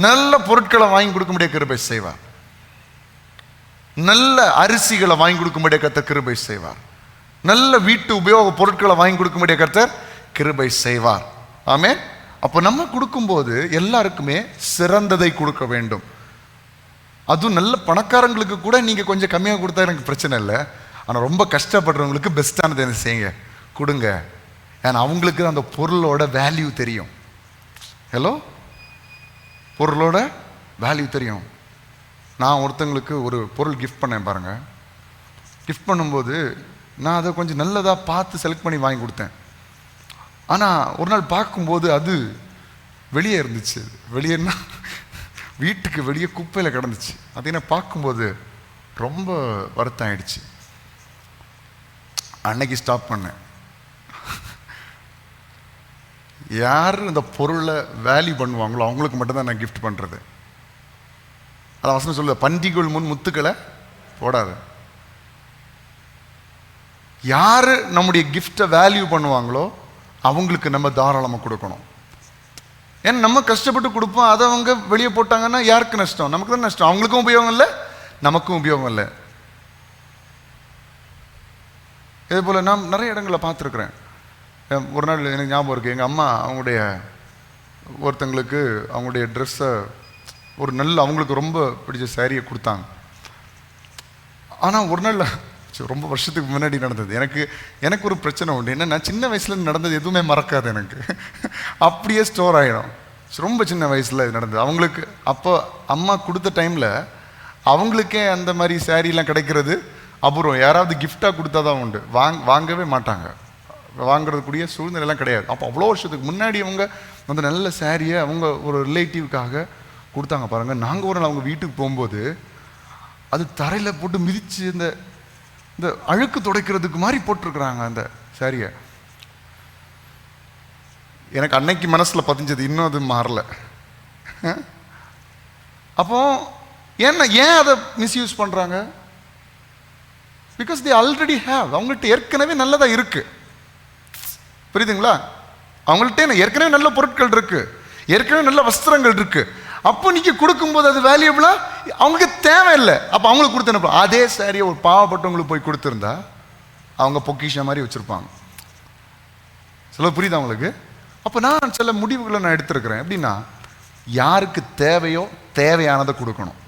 S1: நல்ல பொருட்களை வாங்கி கொடுக்க முடியாத கிருபை செய்வார். நல்ல அரிசிகளை வாங்கி கொடுக்க முடியாத கர்த்தர் கிருபை செய்வார். நல்ல வீட்டு உபயோக பொருட்களை வாங்கி கொடுக்க முடியாத கர்த்தர் கிருபை செய்வார். ஆமென். அப்போ நம்ம கொடுக்கும்போது எல்லாருக்குமே சிறந்ததை கொடுக்க வேண்டும். அதுவும் நல்ல பணக்காரங்களுக்கு கூட நீங்கள் கொஞ்சம் கம்மியாக கொடுத்தா எனக்கு பிரச்சனை இல்லை. ஆனால் ரொம்ப கஷ்டப்படுறவங்களுக்கு பெஸ்ட்டானது என்ன செய்யுங்க, கொடுங்க. ஏன்னா அவங்களுக்கு அந்த பொருளோட வேல்யூ தெரியும். ஹலோ, பொருளோட வேல்யூ தெரியும். நான் ஒருத்தங்களுக்கு ஒரு பொருள் கிஃப்ட் பண்ணேன் பாருங்கள். கிஃப்ட் பண்ணும்போது நான் அதை கொஞ்சம் நல்லதாக பார்த்து செலக்ட் பண்ணி வாங்கி கொடுத்தேன். ஆனால் ஒரு நாள் பார்க்கும்போது அது வெளியே இருந்துச்சு. வெளியேன்னா வீட்டுக்கு வெளியே குப்பையில் கிடந்துச்சு. அதை என்ன பார்க்கும்போது ரொம்ப வருத்தம் ஆயிடுச்சு. அன்னைக்கு ஸ்டாப் பண்ணேன். யார் இந்த பொருளை வேல்யூ பண்ணுவாங்களோ அவங்களுக்கு மட்டும்தான் நான் கிஃப்ட் பண்ணுறது. அதான் வசனம் சொல்லுது, பன்றிகள் முன் முத்துக்களை போடாது. யார் நம்முடைய கிஃப்டை வேல்யூ பண்ணுவாங்களோ அவங்களுக்கு நம்ம தாராளமாக கொடுக்கணும். ஏன்னா நம்ம கஷ்டப்பட்டு கொடுப்போம், அதை அவங்க வெளியே போட்டாங்கன்னா யாருக்கு நஷ்டம்? நமக்கு தான் நஷ்டம். அவங்களுக்கும் உபயோகம் இல்லை, நமக்கும் உபயோகம் இல்லை. இதே போல் நான் நிறைய இடங்களில் பார்த்துருக்குறேன். ஒரு நாள் எனக்கு ஞாபகம் இருக்குது, எங்கள் அம்மா அவங்களுடைய ஒருத்தங்களுக்கு அவங்களுடைய ட்ரெஸ்ஸை ஒரு நல்ல அவங்களுக்கு ரொம்ப பிடிச்ச சாரியை கொடுத்தாங்க. ஆனால் ஒரு நாள் ரொம்ப வருஷத்துக்கு முன்னாடி நடந்தது. எனக்கு ஒரு பிரச்சனை உண்டு. என்னன்னா சின்ன வயசுல நடந்தது எதுவுமே மறக்காது எனக்கு. அப்படியே ஸ்டோர் ஆகிடும். ரொம்ப சின்ன வயசில் இது நடந்தது அவங்களுக்கு. அப்போ அம்மா கொடுத்த டைமில் அவங்களுக்கே அந்த மாதிரி சாரீலாம் கிடைக்கிறது அபூர்வம். யாராவது கிஃப்டாக கொடுத்தா தான் உண்டு. வாங்கவே மாட்டாங்க, வாங்குறதுக்குரிய சூழ்நிலைலாம் கிடையாது. அப்போ அவ்வளோ வருஷத்துக்கு முன்னாடி அவங்க அந்த நல்ல சாரியை அவங்க ஒரு ரிலேட்டிவ்காக கொடுத்தாங்க பாருங்கள். நாங்கள் ஒரு நாள் அவங்க வீட்டுக்கு போகும்போது அது தரையில் போட்டு மிதித்து இந்த அழுக்கு துடைக்கிறதுக்கு மாதிரி போட்டிருக்கிறாங்க அந்த சாரியை. எனக்கு அன்னைக்கு மனசில் பதிஞ்சது, இன்னும் அது மாறல. அப்போ ஏன் அதை மிஸ்யூஸ் பண்ணுறாங்க? Because they already have. அவங்கள்ட்ட ஏற்கனவே நல்லதாக இருக்கு. புரியுதுங்களா? அவங்கள்ட்ட ஏற்கனவே நல்ல பொருட்கள் இருக்கு, ஏற்கனவே நல்ல வஸ்திரங்கள் இருக்கு. அப்போ நீங்கள் கொடுக்கும்போது அது வேல்யூபிளா அவங்களுக்கு தேவையில்லை. அப்போ அவங்களுக்கு கொடுத்து அதே சாரியை ஒரு பாவப்பட்டவங்களுக்கு போய் கொடுத்துருந்தா அவங்க பொக்கிஷ மாதிரி வச்சுருப்பாங்க. சொல்ல புரியுது அவங்களுக்கு? அப்போ நான் சில முடிவுகளை நான் எடுத்திருக்கிறேன். எப்படின்னா, யாருக்கு தேவையோ தேவையானதை கொடுக்கணும்.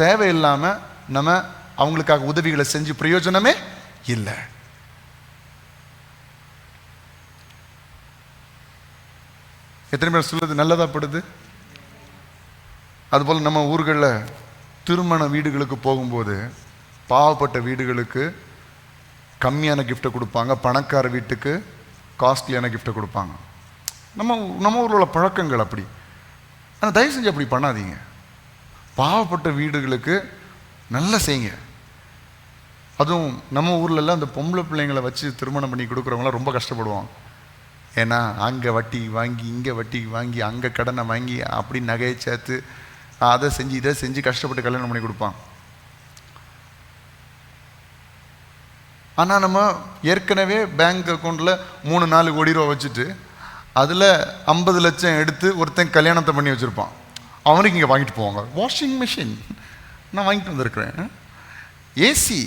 S1: தேவையில்லாமல் நம்ம அவங்களுக்காக உதவிகளை செஞ்சு பிரயோஜனமே இல்லை. எத்தனை பேர் சொல்லுது நல்லதா படுது? அதுபோல் நம்ம ஊர்களில் திருமண வீடுகளுக்கு போகும்போது பாவப்பட்ட வீடுகளுக்கு கம்மியான கிஃப்ட்டை கொடுப்பாங்க, பணக்கார வீட்டுக்கு காஸ்ட்லியான கிஃப்ட்டை கொடுப்பாங்க. நம்ம ஊரில் உள்ள பழக்கங்கள் அப்படி. ஆனால் தயவு செஞ்சு அப்படி பண்ணாதீங்க. பாவப்பட்ட வீடுகளுக்கு நல்லா செய்யுங்க. அதுவும் நம்ம ஊர்லெல்லாம் அந்த பொம்பளை பிள்ளைங்களை வச்சு திருமணம் பண்ணி கொடுக்குறவங்களாம் ரொம்ப கஷ்டப்படுவாங்க. ஏன்னா அங்கே வட்டி வாங்கி, இங்கே வட்டி வாங்கி, அங்கே கடனை வாங்கி, அப்படி நகையை சேர்த்து அதை செஞ்சு இதை செஞ்சு கஷ்டப்பட்டு கல்யாணம் பண்ணி கொடுப்பான். ஆனால் நம்ம ஏற்கனவே பேங்க் அக்கௌண்ட்டில் 3-4 கோடி ரூபா வச்சுட்டு அதில் 50 லட்சம் எடுத்து ஒருத்தன் கல்யாணத்தை பண்ணி வச்சுருப்பான். அவனுக்கு இங்கே வாங்கிட்டு போவாங்க. வாஷிங் மிஷின் நான் வாங்கிட்டு வந்திருக்கிறேன், ஏசி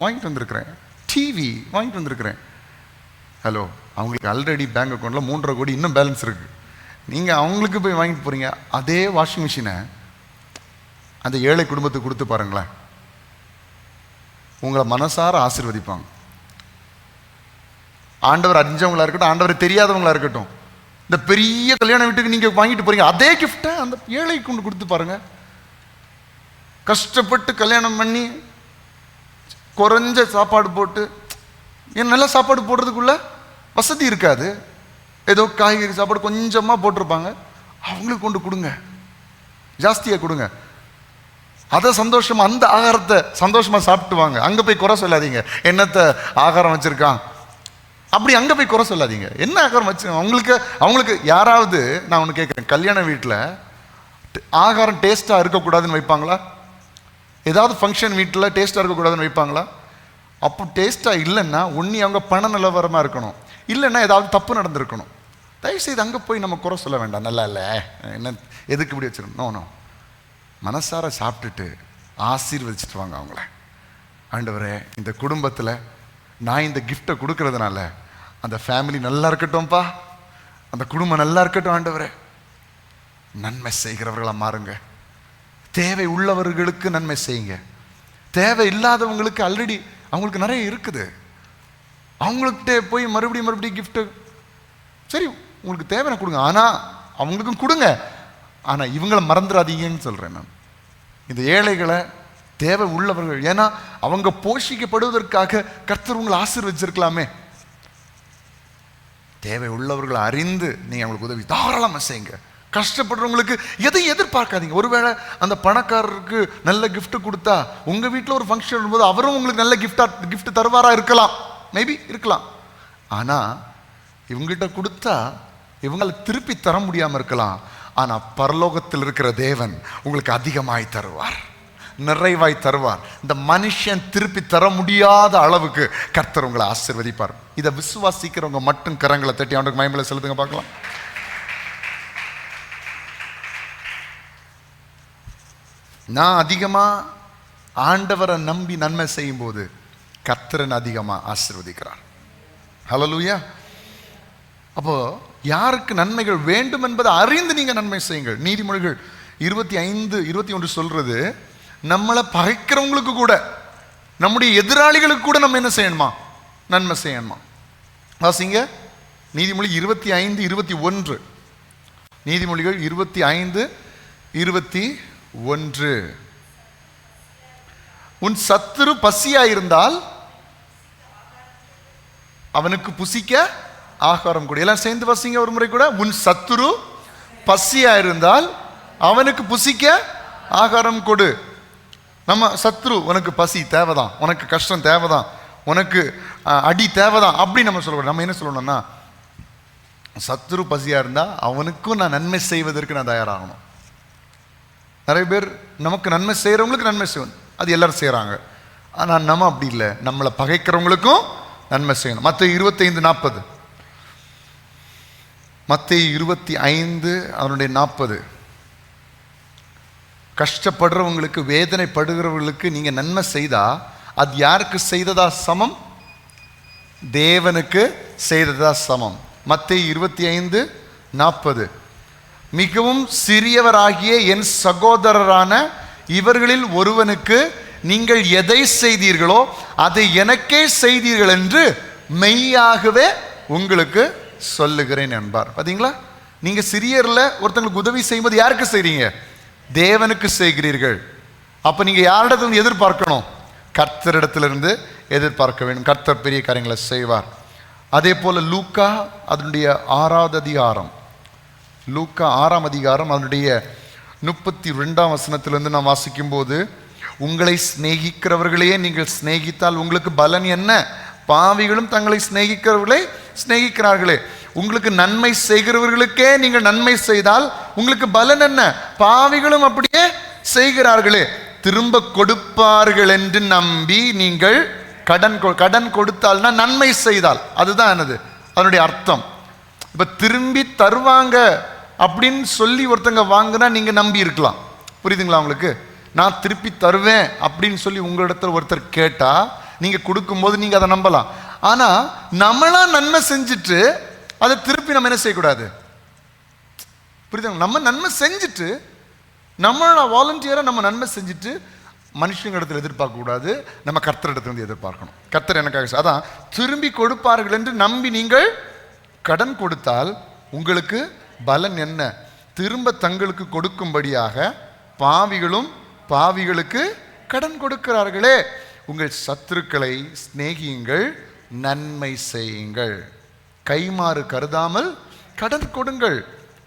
S1: வாங்கிட்டு வந்திருக்கிறேன், டிவி வாங்கிட்டு வந்திருக்கிறேன். ஹலோ, அவங்களுக்கு ஆல்ரெடி பேங்க் அக்கௌண்ட்டில் 3.5 கோடி இன்னும் பேலன்ஸ் இருக்குது. நீங்கள் அவங்களுக்கு போய் வாங்கிட்டு போகிறீங்க. அதே வாஷிங் மிஷினை அந்த ஏழை குடும்பத்துக்கு கொடுத்து பாருங்களேன், உங்களை மனசார ஆசீர்வதிப்பாங்க. ஆண்டவர் அறிஞ்சவங்களா இருக்கட்டும், ஆண்டவர் தெரியாதவங்களா இருக்கட்டும், இந்த பெரிய கல்யாண வீட்டுக்கு நீங்கள் வாங்கிட்டு போகிறீங்க, அதே கிஃப்டை அந்த ஏழைக்கு கொண்டு கொடுத்து பாருங்க. கஷ்டப்பட்டு கல்யாணம் பண்ணி குறைஞ்ச சாப்பாடு போட்டு, ஏன் நல்ல சாப்பாடு போடுறதுக்குள்ள வசதி இருக்காது, ஏதோ காய்கறி சாப்பாடு கொஞ்சமாக போட்டிருப்பாங்க. அவங்களுக்கு கொண்டு கொடுங்க, ஜாஸ்தியாக கொடுங்க. அதை சந்தோஷமா, அந்த ஆகாரத்தை சந்தோஷமா சாப்பிட்டு வாங்க. அங்கே போய் குறை சொல்லாதீங்க, என்னத்தை ஆகாரம் வச்சிருக்கான் அப்படி அங்கே போய் குறை சொல்லாதீங்க. என்ன ஆகாரம் வச்சு அவங்களுக்கு யாராவது, நான் ஒன்று கேட்குறேன், கல்யாண வீட்டில் ஆகாரம் டேஸ்ட்டாக இருக்கக்கூடாதுன்னு வைப்பாங்களா? ஏதாவது ஃபங்க்ஷன் வீட்டில் டேஸ்ட்டாக இருக்கக்கூடாதுன்னு வைப்பாங்களா? அப்போ டேஸ்ட்டாக இல்லைன்னா ஒன்றி அவங்க பண நிலவரமாக இருக்கணும், இல்லைன்னா ஏதாவது தப்பு நடந்திருக்கணும். தயவுசெய்து அங்கே போய் நம்ம குறை சொல்ல வேண்டாம், நல்லா இல்லை என்ன எதுக்கு இப்படி வச்சிருக்கணும். நோ, மனசார சாப்பிட்டுட்டு ஆசீர்வதிச்சுட்டு வாங்க அவங்கள. ஆண்டவரே, இந்த குடும்பத்தில் நான் இந்த கிஃப்டை கொடுக்கறதுனால அந்த ஃபேமிலி நல்லா இருக்கட்டும்ப்பா, அந்த குடும்பம் நல்லா இருக்கட்டும். ஆண்டவரே, நன்மை செய்கிறவர்களாக மாறுங்க. தேவை உள்ளவர்களுக்கு நன்மை செய்யுங்க. தேவை இல்லாதவங்களுக்கு ஆல்ரெடி அவங்களுக்கு நிறைய இருக்குது, அவங்கள்ட்ட போய் மறுபடியும் கிஃப்ட்டு சரி உங்களுக்கு தேவையான கொடுங்க, ஆனால் அவங்களுக்கும் கொடுங்க. ஆனால் இவங்களை மறந்துடாதீங்கன்னு சொல்கிறேன் நான். இந்த ஏழைகளை, தேவை உள்ளவர்கள், ஏன்னா அவங்க போஷிக்கப்படுவதற்காக கர்த்தர் உங்களை ஆசீர்வதிச்சிருக்கலாமே. தேவை உள்ளவர்களை அறிந்து நீங்கள் அவங்களுக்கு உதவி தாராளமாக செய்யுங்க. கஷ்டப்படுறவங்களுக்கு எதையும் எதிர்பார்க்காதீங்க. ஒருவேளை அந்த பணக்காரருக்கு நல்ல கிஃப்ட் கொடுத்தா உங்கள் வீட்டில் ஒரு ஃபங்க்ஷன் வரும்போது அவரும் உங்களுக்கு நல்ல கிஃப்ட் தருவாரா இருக்கலாம், மேபி இருக்கலாம். ஆனால் இவங்கள்ட்ட கொடுத்தா இவங்களை திருப்பி தர முடியாமல் இருக்கலாம். ஆனால் பரலோகத்தில் இருக்கிற தேவன் உங்களுக்கு அதிகமாய் தருவார், நிறைவாய் தருவார். இந்த மனுஷன் திருப்பி தர முடியாத அளவுக்கு கர்த்தர் உங்களை ஆசீர்வதிப்பார். இதை விசுவாசிக்கிறவங்க மட்டும் கரங்களை தட்டி அவனுக்கு மகிமையில செலுத்துங்க பார்க்கலாம். நான் அதிகமாக ஆண்டவரை நம்பி நன்மை செய்யும் போது கர்த்தரன் அதிகமாக ஆசீர்வதிக்கிறார். ஹல்லேலூயா. அப்போ யாருக்கு நன்மைகள் வேண்டும் என்பதை அறிந்து நீங்க நன்மை செய்யுங்கள். நீதிமொழிகள் 25:21 சொல்றது, நம்மளை பகைக்கிறவங்களுக்கு கூட, நம்முடைய எதிராளிகளுக்கு கூட நம்ம என்ன செய்யணுமா? நன்மை செய்யணுமா? வாசிங்க நீதிமொழி 25:21. நீதிமொழிகள் 25:21. உன் சத்துரு பசியாயிருந்தால் அவனுக்கு புசிக்க ஆகாரம் கொடு. எல்லாம் சேர்ந்து வாசிங்க ஒரு முறை கூட. உன் சத்துரு பசியா இருந்தால் அவனுக்கு புசிக்க ஆகாரம் கொடு. நம்ம சத்ரு, உனக்கு பசி தேவைதான், உனக்கு கஷ்டம் தேவைதான், உனக்கு அடி தேவைதான் அப்படி நம்ம சொல்லக்கூடாது. நம்ம என்ன சொல்லணும்னா, சத்ரு பசியா இருந்தா அவனுக்கும் நான் நன்மை செய்வதற்கு நான் தயாராகணும். நிறைய பேர் நமக்கு நன்மை செய்யறவங்களுக்கு நன்மை செய்யணும், அது எல்லாரும் செய்யறாங்க. ஆனால் நம்ம அப்படி இல்லை, நம்மளை பகைக்கிறவங்களுக்கும் நன்மை செய்யணும். மத்தேயு 25:40. மத்தேயு 25:40. கஷ்டப்படுறவங்களுக்கு, வேதனைப்படுகிறவர்களுக்கு நீங்க நன்மை செய்தா அது யாருக்கு செய்ததா சமம்? தேவனுக்கு செய்ததா சமம். மத்தேயு 25:40. மிகவும் சிறியவராகிய என் சகோதரரான இவர்களில் ஒருவனுக்கு நீங்கள் எதை செய்தீர்களோ அதை எனக்கே செய்தீர்கள் என்று மெய்யாகவே உங்களுக்கு சொல்லுகிறேன் என்பார். பார்த்தீங்களா? நீங்க சிறியர்ல ஒருத்தங்களுக்கு உதவி செய்யும்போது யாருக்கு செய்றீங்க? தேவனுக்கு செய்கிறீர்கள். அப்ப நீங்க யாரிடத்திலிருந்து எதிர்பார்க்கணும்? கர்த்தரிடத்திலிருந்து எதிர்பார்க்க வேண்டும். கர்த்தர் பெரிய காரியங்களை செய்வார். அதே போல லூக்கா அதனுடைய 6வது அதிகாரம், லூக்கா 6ஆம் அதிகாரம் அதனுடைய 32ஆம் வசனத்திலிருந்து நாம் வாசிக்கும் போது, உங்களை சிநேகிக்கிறவர்களையே நீங்கள் சிநேகித்தால் உங்களுக்கு பலன் என்ன? பாவிகளும் தங்களை சிநேகிக்கிறவர்களே சிநேகிக்கிறார்களே. உங்களுக்கு நன்மை செய்கிறவர்களுக்கே நீங்கள் நன்மை செய்தால் உங்களுக்கு பலன் என்ன? பாவிகளும் அப்படியே செய்கிறார்களே. திரும்ப கொடுப்பார்கள் என்று நம்பி நீங்கள் கடன் கொடுத்தால்னா நன்மை செய்தால், அதுதான் என்னது அதனுடைய அர்த்தம். இப்ப திரும்பி தருவாங்க அப்படின்னு சொல்லி ஒருத்தங்க வாங்கினா நீங்க நம்பி இருக்கலாம். புரியுதுங்களா உங்களுக்கு? நான் திருப்பி தருவேன் அப்படின்னு சொல்லி உங்களிடத்துல ஒருத்தர் கேட்டா நீங்க கொடுக்கும்போது நீங்க அதை நம்பலாம். ஆனா நம்மளா நன்மை செஞ்சுட்டு அதை திருப்பி நம்ம என்ன செய்யக்கூடாது? புரியுதுங்களா? நம்ம நன்மை செஞ்சுட்டு, நம்மளோட வாலண்டியரா நம்ம நன்மை செஞ்சுட்டு மனுஷங்க இடத்துல எதிர்பார்க்க கூடாது, நம்ம கர்த்தர் இடத்துல வந்து எதிர்பார்க்கணும். கர்த்தர் எனக்காக அதான் திரும்பி கொடுப்பார்கள் என்று நம்பி நீங்கள் கடன் கொடுத்தால் உங்களுக்கு பலன் என்ன? திரும்ப தங்களுக்கு கொடுக்கும்படியாக பாவிகளும் பாவிகளுக்கு கடன் கொடுக்கிறார்களே. உங்கள் சத்துருக்களை சிநேகியுங்கள், நன்மை செய்யுங்கள், கைமாறு கருதாமல் கடன் கொடுங்கள்,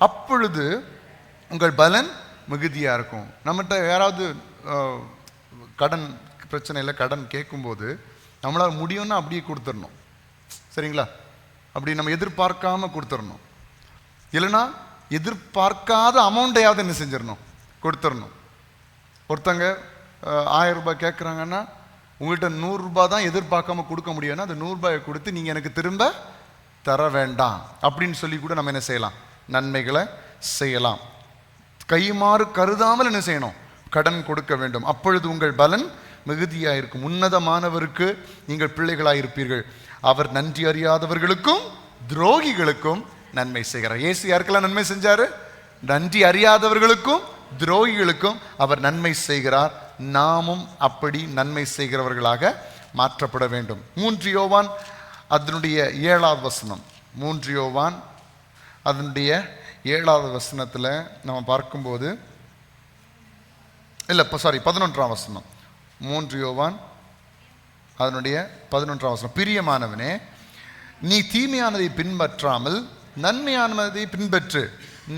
S1: அப்பொழுது உங்கள் பலன் மிகுதியாக இருக்கும். நம்மகிட்ட யாராவது கடன் பிரச்சனையில் கடன் கேட்கும்போது நம்மளால் முடியும்னா அப்படியே கொடுத்துடணும். சரிங்களா? அப்படி நம்ம எதிர்பார்க்காம கொடுத்துடணும். இல்லைன்னா எதிர்பார்க்காத அமௌண்ட்டையாவது என்ன செஞ்சிடணும், கொடுத்துடணும். ஒருத்தங்க 1000 ரூபாய் கேட்குறாங்கன்னா உங்கள்கிட்ட 100 ரூபாய் தான் எதிர்பார்க்காம கொடுக்க முடியும்னா அந்த 100 ரூபாயை கொடுத்து நீங்கள் எனக்கு திரும்ப தர வேண்டாம் அப்படின்னு சொல்லி கூட நம்ம என்ன செய்யலாம், நன்மைகளை செய்யலாம். கைமாறு கருதாமல் என்ன செய்யணும், கடன் கொடுக்க வேண்டும். அப்பொழுது உங்கள் பலன் மிகுதியாக இருக்கும். உன்னதமானவருக்கு நீங்கள் பிள்ளைகளாக இருப்பீர்கள். அவர் நன்றி அறியாதவர்களுக்கும் துரோகிகளுக்கும் நன்மை செய்கிறார். இயேசு யாருக்கெல்லாம் நன்மை செஞ்சாரு? நன்றி அறியாதவர்களுக்கும் துரோகிகளுக்கும் அவர் நன்மை செய்கிறார். நாமும் அப்படி நன்மை செய்கிறவர்களாக மாற்றப்பட வேண்டும். 3 யோவான் அதனுடைய 7வது வசனம். 3 யோவான் அதனுடைய 7வது வசனத்தில் நம்ம பார்க்கும்போது 11ஆம் வசனம். 3 யோவான் அதனுடைய 11ஆம் வசனம். பிரியமானவனே, நீ தீமையானதை பின்பற்றாமல் நன்மையானதை பின்பற்று.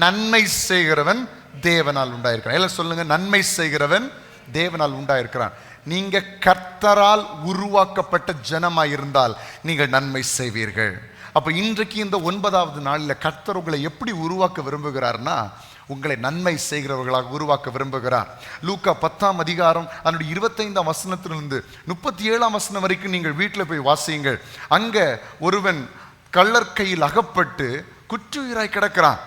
S1: நன்மை செய்கிறவன் தேவனால் உண்டாயிருக்கிறான். எல்லாம் சொல்லுங்க, நன்மை செய்கிறவன் தேவனால் உண்டாயிருக்கிறான். நீங்க கர்த்தரால் உருவாக்கப்பட்ட ஜனமாய் இருந்தால் நீங்கள் நன்மை செய்வீர்கள். அப்ப இன்றைக்கு இந்த 9வது நாளில் கர்த்தர் உங்களை எப்படி உருவாக்க விரும்புகிறார்னா, உங்களை நன்மை செய்கிறவர்களாக உருவாக்க விரும்புகிறார். லூக்கா 10ஆம் அதிகாரம் அதனுடைய 25ஆம் வசனத்திலிருந்து 37ஆம் வசனம் வரைக்கும் நீங்கள் வீட்டில் போய் வாசியுங்கள். அங்க ஒருவன் கள்ளர் கையில் அகப்பட்டு குற்றுயிராய் கிடக்கிறான்.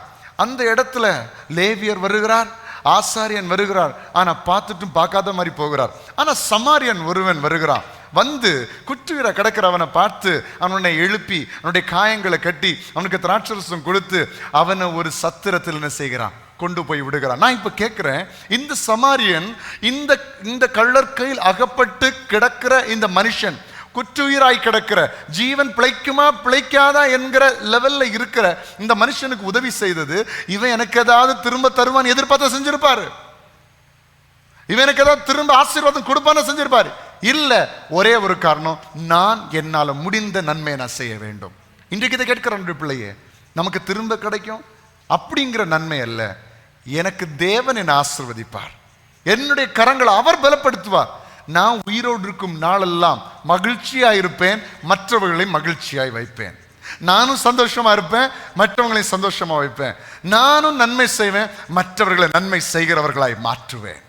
S1: அந்த இடத்துல லேவியர் வருகிறார், ஆசாரியன் வருகிறார். ஆனா பார்த்துட்டும் பார்க்காத மாதிரி போகிறார். ஆனா சமாரியன் ஒருவன் வருகிறான். வந்து குற்றுயிர கிடக்கிறவனை பார்த்து அவனை எழுப்பி அவனுடைய காயங்களை கட்டி அவனுக்கு திராட்சரசம் கொடுத்து அவனை ஒரு சத்திரத்தில் என்ன செய்கிறான், கொண்டு போய் விடுகிறான். நான் இப்ப கேட்கிறேன், இந்த சமாரியன் இந்த கள்ளர் கையில் அகப்பட்டு கிடக்கிற இந்த மனுஷன், குற்றுயிராய் கிடக்கிற, ஜீவன் பிழைக்குமா பிழைக்காதா என்கிற லெவல்ல இருக்கிற இந்த மனுஷனுக்கு உதவி செய்தது, இவன் எனக்கு ஏதாவது திரும்ப தருவான் எதிர்பார்த்த செஞ்சிருப்பாரு. இவன் எனக்கு ஏதாவது திரும்ப ஆசீர்வாதம் கொடுப்பான செஞ்சிருப்பாரு. இல்ல, ஒரே ஒரு காரணம், நான் என்னால முடிந்த நன்மையை நான் செய்ய வேண்டும். இன்றைக்கு இதை கேட்கிற பிள்ளையே, நமக்கு திரும்ப கிடைக்கும் அப்படிங்கிற நன்மை அல்ல, எனக்கு தேவன் என்னை ஆசீர்வதிப்பார், என்னுடைய கரங்களை அவர் பலப்படுத்துவார். நான் உயிரோடு இருக்கும் நாளெல்லாம் மகிழ்ச்சியா இருப்பேன், மற்றவர்களை மகிழ்ச்சியாய் வைப்பேன். நானும் சந்தோஷமா இருப்பேன், மற்றவங்களையும் சந்தோஷமா வைப்பேன். நானும் நன்மை செய்வேன், மற்றவர்களை நன்மை செய்கிறவர்களாய் மாற்றுவேன்.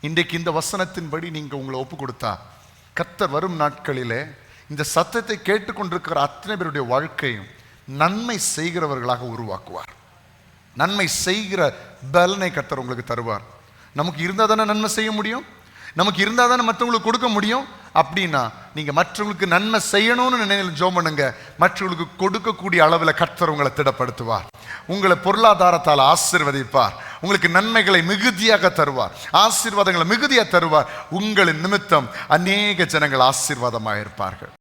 S1: இன்றைக்கு இந்த வசனத்தின்படி நீங்க உங்களை ஒப்பு கொடுத்தா, கர்த்தர் வரும் நாட்களிலே இந்த சத்தத்தை கேட்டுக்கொண்டிருக்கிற அத்தனை பேருடைய வாழ்க்கையும் நன்மை செய்கிறவர்களாக உருவாக்குவார். நன்மை செய்கிற பலனை கர்த்தர் உங்களுக்கு தருவார். நமக்கு இருந்தால் தானே நன்மை செய்ய முடியும், நமக்கு இருந்தால் தானே மற்றவங்களுக்கு கொடுக்க முடியும். அப்படின்னா நீங்க மற்றவங்களுக்கு நன்மை செய்யணும்னு நினைவு ஜெபம் பண்ணுங்க. மற்றவங்களுக்கு கொடுக்கக்கூடிய அளவில் கர்த்தர் உங்களை திடப்படுத்துவார், உங்களை பொருளாதாரத்தால் ஆசீர்வதிப்பார், உங்களுக்கு நன்மைகளை மிகுதியாக தருவார், ஆசீர்வாதங்களை மிகுதியாக தருவார். உங்களின் நிமித்தம் அநேக ஜனங்கள் ஆசீர்வாதமாக இருப்பார்கள்.